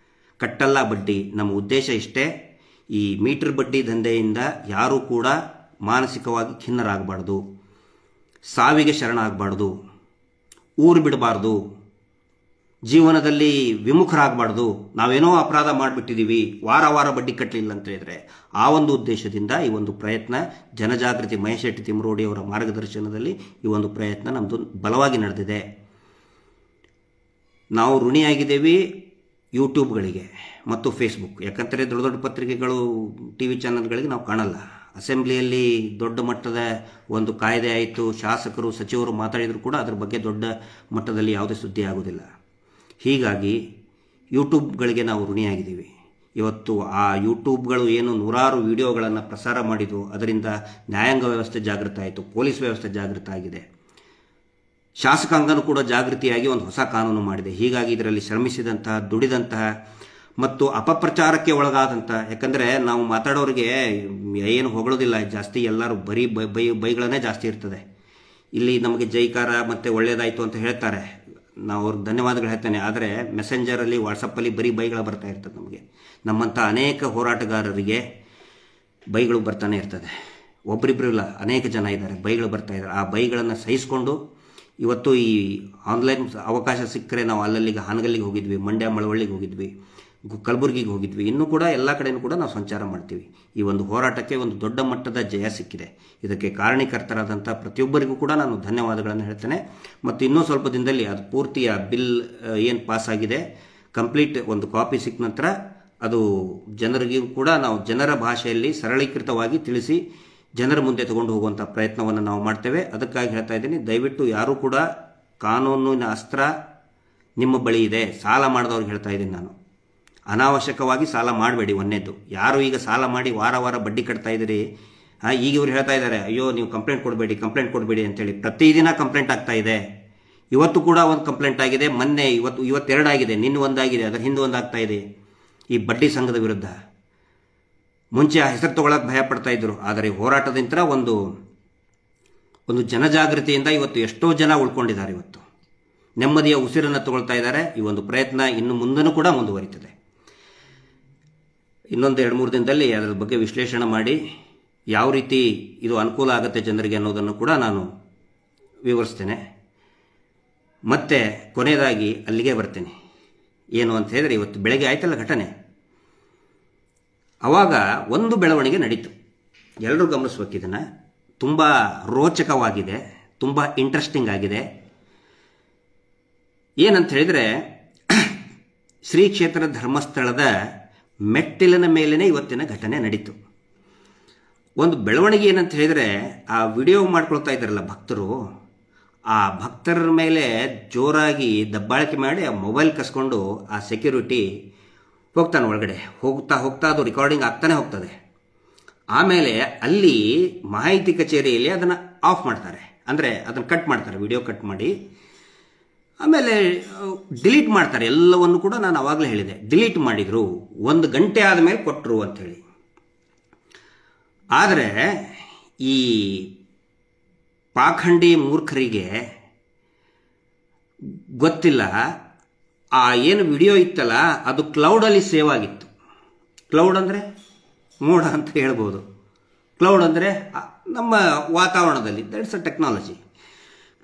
ಕಟ್ಟಲ್ಲ ಬಡ್ಡಿ. ನಮ್ಮ ಉದ್ದೇಶ ಇಷ್ಟೇ, ಈ ಮೀಟರ್ ಬಡ್ಡಿ ದಂಧೆಯಿಂದ ಯಾರೂ ಕೂಡ ಮಾನಸಿಕವಾಗಿ ಖಿನ್ನರಾಗಬಾರ್ದು, ಸಾವಿಗೆ ಶರಣಾಗಬಾರ್ದು, ಊರು ಬಿಡಬಾರ್ದು, ಜೀವನದಲ್ಲಿ ವಿಮುಖರಾಗಬಾರ್ದು. ನಾವೇನೋ ಅಪರಾಧ ಮಾಡಿಬಿಟ್ಟಿದ್ದೀವಿ, ವಾರ ಬಡ್ಡಿ ಕಟ್ಟಲಿಲ್ಲ ಅಂತ ಹೇಳಿದ್ರೆ, ಆ ಒಂದು ಉದ್ದೇಶದಿಂದ ಈ ಒಂದು ಪ್ರಯತ್ನ ಜನಜಾಗೃತಿ ಮಹೇಶ್ ಶೆಟ್ಟಿ ತಿಮ್ರೋಡಿ ಅವರ ಮಾರ್ಗದರ್ಶನದಲ್ಲಿ ಈ ಒಂದು ಪ್ರಯತ್ನ ನಮ್ಮದು ಬಲವಾಗಿ ನಡೆದಿದೆ. ನಾವು ಋಣಿಯಾಗಿದ್ದೇವೆ ಯೂಟ್ಯೂಬ್ಗಳಿಗೆ ಮತ್ತು ಫೇಸ್ಬುಕ್. ಯಾಕಂದರೆ ದೊಡ್ಡ ದೊಡ್ಡ ಪತ್ರಿಕೆಗಳು, TV ಚಾನಲ್ಗಳಿಗೆ ನಾವು ಕಾಣಲ್ಲ. ಅಸೆಂಬ್ಲಿಯಲ್ಲಿ ದೊಡ್ಡ ಮಟ್ಟದ ಒಂದು ಕಾಯ್ದೆ ಆಯಿತು, ಶಾಸಕರು ಸಚಿವರು ಮಾತಾಡಿದರೂ ಕೂಡ ಅದರ ಬಗ್ಗೆ ದೊಡ್ಡ ಮಟ್ಟದಲ್ಲಿ ಯಾವುದೇ ಸುದ್ದಿ ಆಗೋದಿಲ್ಲ. ಹೀಗಾಗಿ ಯೂಟ್ಯೂಬ್ಗಳಿಗೆ ನಾವು ಋಣಿಯಾಗಿದ್ದೀವಿ. ಇವತ್ತು ಆ ಯೂಟ್ಯೂಬ್ಗಳು ಏನು 100 ವಿಡಿಯೋಗಳನ್ನು ಪ್ರಸಾರ ಮಾಡಿದ್ದು, ಅದರಿಂದ ನ್ಯಾಯಾಂಗ ವ್ಯವಸ್ಥೆ ಜಾಗೃತ ಆಯಿತು, ಪೊಲೀಸ್ ವ್ಯವಸ್ಥೆ ಜಾಗೃತ ಆಗಿದೆ, ಶಾಸಕಾಂಗನೂ ಕೂಡ ಜಾಗೃತಿಯಾಗಿ ಒಂದು ಹೊಸ ಕಾನೂನು ಮಾಡಿದೆ. ಹೀಗಾಗಿ ಇದರಲ್ಲಿ ಶ್ರಮಿಸಿದಂತಹ, ದುಡಿದಂತಹ ಮತ್ತು ಅಪಪ್ರಚಾರಕ್ಕೆ ಒಳಗಾದಂಥ, ಯಾಕಂದರೆ ನಾವು ಮಾತಾಡೋರಿಗೆ ಏನು ಹೊಗಳೋದಿಲ್ಲ ಜಾಸ್ತಿ, ಎಲ್ಲರೂ ಬರೀ ಬೈಗಳನ್ನೇ ಜಾಸ್ತಿ ಇರ್ತದೆ. ಇಲ್ಲಿ ನಮಗೆ ಜೈಕಾರ ಮತ್ತು ಒಳ್ಳೆಯದಾಯಿತು ಅಂತ ಹೇಳ್ತಾರೆ, ನಾವು ಅವ್ರಿಗೆ ಧನ್ಯವಾದಗಳು ಹೇಳ್ತೇನೆ. ಆದರೆ ಮೆಸೆಂಜರಲ್ಲಿ ವಾಟ್ಸಪ್ಪಲ್ಲಿ ಬರೀ ಬೈಗಳು ಬರ್ತಾ ಇರ್ತದೆ. ನಮಗೆ ನಮ್ಮಂಥ ಅನೇಕ ಹೋರಾಟಗಾರರಿಗೆ ಬೈಗಳು ಬರ್ತಾನೆ ಇರ್ತದೆ. ಒಬ್ಬರಿಬ್ಬರು ಇಲ್ಲ, ಅನೇಕ ಜನ ಇದ್ದಾರೆ, ಬೈಗಳು ಬರ್ತಾ ಇದ್ದಾರೆ. ಆ ಬೈಗಳನ್ನು ಸಹಿಸಿಕೊಂಡು ಇವತ್ತು ಈ ಆನ್ಲೈನ್ ಅವಕಾಶ ಸಿಕ್ಕರೆ ನಾವು ಅಲ್ಲಲ್ಲಿಗೆ ಹಾನಗಲ್ಲಿಗೆ ಹೋಗಿದ್ವಿ, ಮಂಡ್ಯ ಮಳವಳ್ಳಿಗೆ ಹೋಗಿದ್ವಿ, ಕಲಬುರಗಿಗೆ ಹೋಗಿದ್ವಿ, ಇನ್ನೂ ಕೂಡ ಎಲ್ಲ ಕಡೆಯೂ ಕೂಡ ನಾವು ಸಂಚಾರ ಮಾಡ್ತೀವಿ. ಈ ಒಂದು ಹೋರಾಟಕ್ಕೆ ಒಂದು ದೊಡ್ಡ ಮಟ್ಟದ ಜಯ ಸಿಕ್ಕಿದೆ. ಇದಕ್ಕೆ ಕಾರಣೀಕರ್ತರಾದಂಥ ಪ್ರತಿಯೊಬ್ಬರಿಗೂ ಕೂಡ ನಾನು ಧನ್ಯವಾದಗಳನ್ನು ಹೇಳ್ತೇನೆ. ಮತ್ತು ಇನ್ನೂ ಸ್ವಲ್ಪ ದಿನದಲ್ಲಿ ಅದು ಪೂರ್ತಿಯ ಬಿಲ್ ಏನು ಪಾಸ್ ಆಗಿದೆ, ಕಂಪ್ಲೀಟ್ ಒಂದು ಕಾಪಿ ಸಿಕ್ಕ ನಂತರ ಅದು ಜನರಿಗೂ ಕೂಡ ನಾವು ಜನರ ಭಾಷೆಯಲ್ಲಿ ಸರಳೀಕೃತವಾಗಿ ತಿಳಿಸಿ ಜನರ ಮುಂದೆ ತಗೊಂಡು ಹೋಗುವಂಥ ಪ್ರಯತ್ನವನ್ನು ನಾವು ಮಾಡ್ತೇವೆ. ಅದಕ್ಕಾಗಿ ಹೇಳ್ತಾ ಇದ್ದೀನಿ, ದಯವಿಟ್ಟು ಯಾರೂ ಕೂಡ ಕಾನೂನಿನ ಅಸ್ತ್ರ ನಿಮ್ಮ ಬಳಿ ಇದೆ. ಸಾಲ ಮಾಡಿದವ್ರಿಗೆ ಹೇಳ್ತಾ ಇದ್ದೀನಿ ನಾನು, ಅನಾವಶ್ಯಕವಾಗಿ ಸಾಲ ಮಾಡಬೇಡಿ. ಒಂದೇದು, ಯಾರು ಈಗ ಸಾಲ ಮಾಡಿ ವಾರ ವಾರ ಬಡ್ಡಿ ಕಟ್ತಾ ಇದ್ದೀರಿ, ಈಗ ಇವ್ರು ಹೇಳ್ತಾ ಇದ್ದಾರೆ ಅಯ್ಯೋ ನೀವು ಕಂಪ್ಲೇಂಟ್ ಕೊಡಬೇಡಿ ಅಂತೇಳಿ. ಪ್ರತಿದಿನ ಕಂಪ್ಲೇಂಟ್ ಆಗ್ತಾ ಇದೆ. ಇವತ್ತು ಕೂಡ ಒಂದು ಕಂಪ್ಲೇಂಟ್ ಆಗಿದೆ, ಮೊನ್ನೆ ಇವತ್ತೆರಡು ಆಗಿದೆ, ನಿನ್ನೆ ಒಂದಾಗಿದೆ, ಅದರ ಹಿಂದೆ ಒಂದಾಗ್ತಾ ಇದೆ ಈ ಬಡ್ಡಿ ಸಂಘದ ವಿರುದ್ಧ. ಮುಂಚೆ ಆ ಹೆಸರು ತಗೊಳ್ಳೋಕೆ ಭಯ ಪಡ್ತಾ ಇದ್ರು, ಆದರೆ ಹೋರಾಟದಿಂದ ಒಂದು ಜನಜಾಗೃತಿಯಿಂದ ಇವತ್ತು ಎಷ್ಟೋ ಜನ ಉಳ್ಕೊಂಡಿದ್ದಾರೆ. ಇವತ್ತು ನೆಮ್ಮದಿಯ ಉಸಿರನ್ನು ತಗೊಳ್ತಾ ಇದ್ದಾರೆ. ಈ ಒಂದು ಪ್ರಯತ್ನ ಇನ್ನು ಮುಂದೂ ಕೂಡ ಮುಂದುವರಿತದೆ. ಇನ್ನೊಂದು 2-3 ದಿನದಲ್ಲಿ ಅದರ ಬಗ್ಗೆ ವಿಶ್ಲೇಷಣೆ ಮಾಡಿ ಯಾವ ರೀತಿ ಇದು ಅನುಕೂಲ ಆಗುತ್ತೆ ಜನರಿಗೆ ಅನ್ನೋದನ್ನು ಕೂಡ ನಾನು ವಿವರಿಸ್ತೇನೆ. ಮತ್ತೆ ಕೊನೆಯದಾಗಿ ಅಲ್ಲಿಗೆ ಬರ್ತೇನೆ. ಏನು ಅಂತ ಹೇಳಿದ್ರೆ, ಇವತ್ತು ಬೆಳಗ್ಗೆ ಆಯ್ತಲ್ಲ ಘಟನೆ, ಆವಾಗ ಒಂದು ಬೆಳವಣಿಗೆ ನಡೀತು. ಎಲ್ಲರೂ ಗಮನಿಸ್ಬೇಕು ಇದನ್ನು. ತುಂಬ ರೋಚಕವಾಗಿದೆ, ತುಂಬ ಇಂಟ್ರೆಸ್ಟಿಂಗ್ ಆಗಿದೆ. ಏನಂತ ಹೇಳಿದರೆ, ಶ್ರೀ ಕ್ಷೇತ್ರ ಧರ್ಮಸ್ಥಳದ ಮೆಟ್ಟಿಲಿನ ಮೇಲೇ ಇವತ್ತಿನ ಘಟನೆ ನಡೀತು. ಒಂದು ಬೆಳವಣಿಗೆ ಏನಂತ ಹೇಳಿದರೆ, ಆ ವಿಡಿಯೋ ಮಾಡ್ಕೊಳ್ತಾ ಇದ್ದಾರಲ್ಲ ಭಕ್ತರು, ಆ ಭಕ್ತರ ಮೇಲೆ ಜೋರಾಗಿ ದಬ್ಬಾಳಿಕೆ ಮಾಡಿ ಆ ಮೊಬೈಲ್ ಕಸ್ಕೊಂಡು ಆ ಸೆಕ್ಯೂರಿಟಿ ಹೋಗ್ತಾನೆ ಒಳಗಡೆ. ಹೋಗ್ತಾ ಅದು ರೆಕಾರ್ಡಿಂಗ್ ಆಗ್ತಾನೆ ಹೋಗ್ತದೆ. ಆಮೇಲೆ ಅಲ್ಲಿ ಮಾಹಿತಿ ಕಚೇರಿಯಲ್ಲಿ ಅದನ್ನು ಆಫ್ ಮಾಡ್ತಾರೆ, ಅಂದರೆ ಅದನ್ನು ಕಟ್ ಮಾಡ್ತಾರೆ, ವಿಡಿಯೋ ಕಟ್ ಮಾಡಿ ಆಮೇಲೆ ಡಿಲೀಟ್ ಮಾಡ್ತಾರೆ. ಎಲ್ಲವನ್ನು ಕೂಡ ನಾನು ಆವಾಗಲೇ ಹೇಳಿದೆ, ಡಿಲೀಟ್ ಮಾಡಿದರು. 1 ಗಂಟೆ ಆದಮೇಲೆ ಕೊಟ್ಟರು ಅಂಥೇಳಿ. ಆದರೆ ಈ ಪಾಖಂಡಿ ಮೂರ್ಖರಿಗೆ ಗೊತ್ತಿಲ್ಲ, ಆ ಏನು ವಿಡಿಯೋ ಇತ್ತಲ್ಲ ಅದು ಕ್ಲೌಡಲ್ಲಿ ಸೇವ್ ಆಗಿತ್ತು. ಕ್ಲೌಡ್ ಅಂದರೆ ಮೋಡ ಅಂತ ಹೇಳ್ಬೋದು. ಕ್ಲೌಡ್ ಅಂದರೆ ನಮ್ಮ ವಾತಾವರಣದಲ್ಲಿ, ದಟ್ಸ್ ಅ ಟೆಕ್ನಾಲಜಿ.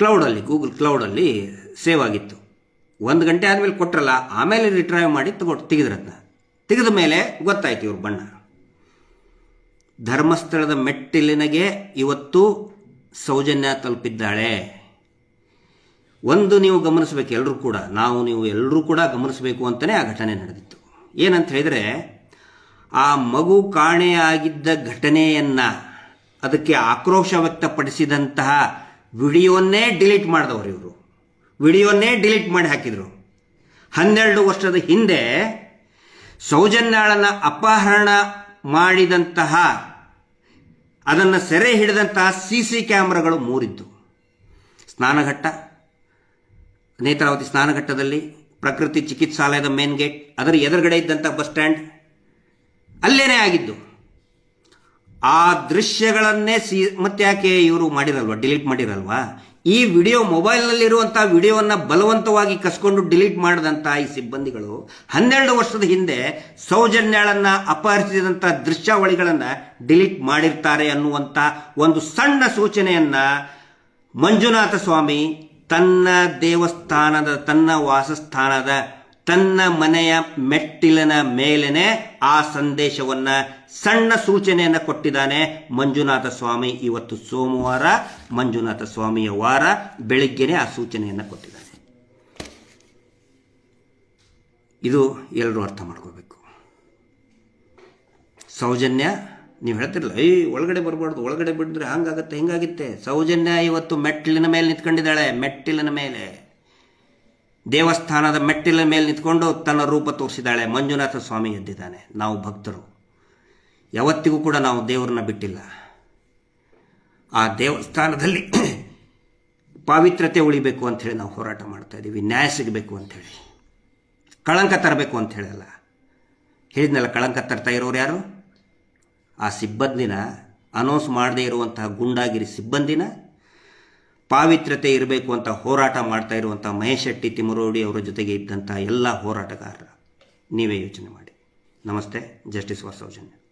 ಕ್ಲೌಡಲ್ಲಿ, ಗೂಗಲ್ ಕ್ಲೌಡಲ್ಲಿ ಸೇವ್ ಆಗಿತ್ತು. 1 ಗಂಟೆ ಆದಮೇಲೆ ಕೊಟ್ಟರಲ್ಲ, ಆಮೇಲೆ ರಿಟ್ರೈವ್ ಮಾಡಿ ತೆಗೆದ್ರದ್ನ. ತೆಗೆದ ಮೇಲೆ ಗೊತ್ತಾಯ್ತು ಇವ್ರ ಬಣ್ಣ. ಧರ್ಮಸ್ಥಳದ ಮೆಟ್ಟಿಲಿನಗೆ ಇವತ್ತು ಸೌಜನ್ಯ ತಲುಪಿದ್ದಾಳೆ. ಒಂದು ನೀವು ಗಮನಿಸಬೇಕು, ಎಲ್ಲರೂ ಕೂಡ, ನೀವು ಎಲ್ಲರೂ ಕೂಡ ಗಮನಿಸಬೇಕು ಅಂತಲೇ ಆ ಘಟನೆ ನಡೆದಿತ್ತು. ಏನಂತ ಹೇಳಿದರೆ, ಆ ಮಗು ಕಾಣೆಯಾಗಿದ್ದ ಘಟನೆಯನ್ನು, ಅದಕ್ಕೆ ಆಕ್ರೋಶ ವ್ಯಕ್ತಪಡಿಸಿದಂತಹ ವಿಡಿಯೋನ್ನೇ ಡಿಲೀಟ್ ಮಾಡಿದವರು ಇವರು. ವಿಡಿಯೋನ್ನೇ ಡಿಲೀಟ್ ಮಾಡಿ ಹಾಕಿದರು. 12 ವರ್ಷದ ಹಿಂದೆ ಸೌಜನ್ಯಾಳನ್ನು ಅಪಹರಣ ಮಾಡಿದಂತಹ, ಅದನ್ನು ಸೆರೆ ಹಿಡಿದಂತಹ CC ಕ್ಯಾಮ್ರಾಗಳು 3 ಇದ್ದು. ಸ್ನಾನಘಟ್ಟ, ನೇತ್ರಾವತಿ ಸ್ನಾನಘಟ್ಟದಲ್ಲಿ, ಪ್ರಕೃತಿ ಚಿಕಿತ್ಸಾಲಯದ ಮೇನ್ ಗೇಟ್, ಅದರ ಎದುರುಗಡೆ ಇದ್ದಂಥ ಬಸ್ ಸ್ಟ್ಯಾಂಡ್, ಅಲ್ಲೇನೇ ಆಗಿದ್ದು. ಆ ದೃಶ್ಯಗಳನ್ನೇ ಮತ್ತೆ ಯಾಕೆ ಇವರು ಮಾಡಿರಲ್ವಾ, ಡಿಲೀಟ್ ಮಾಡಿರಲ್ವಾ? ಈ ವಿಡಿಯೋ, ಮೊಬೈಲ್ನಲ್ಲಿರುವಂಥ ವಿಡಿಯೋವನ್ನು ಬಲವಂತವಾಗಿ ಕಸ್ಕೊಂಡು ಡಿಲೀಟ್ ಮಾಡಿದಂಥ ಈ ಸಿಬ್ಬಂದಿಗಳು 12 ವರ್ಷದ ಹಿಂದೆ ಸೌಜನ್ಯಾಳನ್ನು ಅಪಹರಿಸಿದಂಥ ದೃಶ್ಯಾವಳಿಗಳನ್ನು ಡಿಲೀಟ್ ಮಾಡಿರ್ತಾರೆ ಅನ್ನುವಂಥ ಒಂದು ಸಣ್ಣ ಸೂಚನೆಯನ್ನು ಮಂಜುನಾಥ ಸ್ವಾಮಿ ತನ್ನ ದೇವಸ್ಥಾನದ, ತನ್ನ ವಾಸಸ್ಥಾನದ, ತನ್ನ ಮನೆಯ ಮೆಟ್ಟಿಲಿನ ಮೇಲೇನೆ ಆ ಸಂದೇಶವನ್ನು, ಸಣ್ಣ ಸೂಚನೆಯನ್ನು ಕೊಟ್ಟಿದ್ದಾನೆ ಮಂಜುನಾಥ ಸ್ವಾಮಿ. ಇವತ್ತು ಸೋಮವಾರ, ಮಂಜುನಾಥ ಸ್ವಾಮಿಯ ವಾರ, ಬೆಳಿಗ್ಗೆನೆ ಆ ಸೂಚನೆಯನ್ನು ಕೊಟ್ಟಿದ್ದಾನೆ. ಇದು ಎಲ್ಲರೂ ಅರ್ಥ ಮಾಡ್ಕೋಬೇಕು. ಸೌಜನ್ಯ, ನೀವು ಹೇಳ್ತಿರಲ್ಲ ಒಳಗಡೆ ಬರಬಾರ್ದು, ಒಳಗಡೆ ಬಿಡಿದ್ರೆ ಹಂಗಾಗತ್ತೆ ಹಿಂಗಾಗುತ್ತೆ. ಸೌಜನ್ಯ ಇವತ್ತು ಮೆಟ್ಟಿಲಿನ ಮೇಲೆ ನಿಂತ್ಕೊಂಡಿದ್ದಾಳೆ. ಮೆಟ್ಟಿಲಿನ ಮೇಲೆ, ದೇವಸ್ಥಾನದ ಮೆಟ್ಟಿಲಿನ ಮೇಲೆ ನಿಂತ್ಕೊಂಡು ತನ್ನ ರೂಪ ತೋರಿಸಿದ್ದಾಳೆ. ಮಂಜುನಾಥ ಸ್ವಾಮಿ ಎದ್ದಿದ್ದಾನೆ. ನಾವು ಭಕ್ತರು ಯಾವತ್ತಿಗೂ ಕೂಡ ನಾವು ದೇವರನ್ನ ಬಿಟ್ಟಿಲ್ಲ. ಆ ದೇವಸ್ಥಾನದಲ್ಲಿ ಪಾವಿತ್ರ್ಯತೆ ಉಳಿಬೇಕು ಅಂಥೇಳಿ ನಾವು ಹೋರಾಟ ಮಾಡ್ತಾ ಇದ್ದೀವಿ. ನ್ಯಾಯ ಸಿಗಬೇಕು ಅಂಥೇಳಿ, ಕಳಂಕ ತರಬೇಕು ಅಂತ ಹೇಳಲ್ಲ. ಹೇಳಿದ್ನಲ್ಲ, ಕಳಂಕ ತರ್ತಾ ಇರೋರು ಯಾರು? ಆ ಸಿಬ್ಬಂದಿನ, ಅನೌನ್ಸ್ ಮಾಡದೇ ಇರುವಂತಹ ಗುಂಡಾಗಿರಿ ಸಿಬ್ಬಂದಿನ, ಪಾವಿತ್ರ್ಯತೆ ಇರಬೇಕು ಅಂತ ಹೋರಾಟ ಮಾಡ್ತಾ ಇರುವಂಥ ಮಹೇಶ್ ಶೆಟ್ಟಿ ತಿಮರೋಡಿ ಅವರ ಜೊತೆಗೆ ಇದ್ದಂಥ ಎಲ್ಲ ಹೋರಾಟಗಾರರ ನೀವೇ ಯೋಚನೆ ಮಾಡಿ. ನಮಸ್ತೆ. Justice for Soujanya.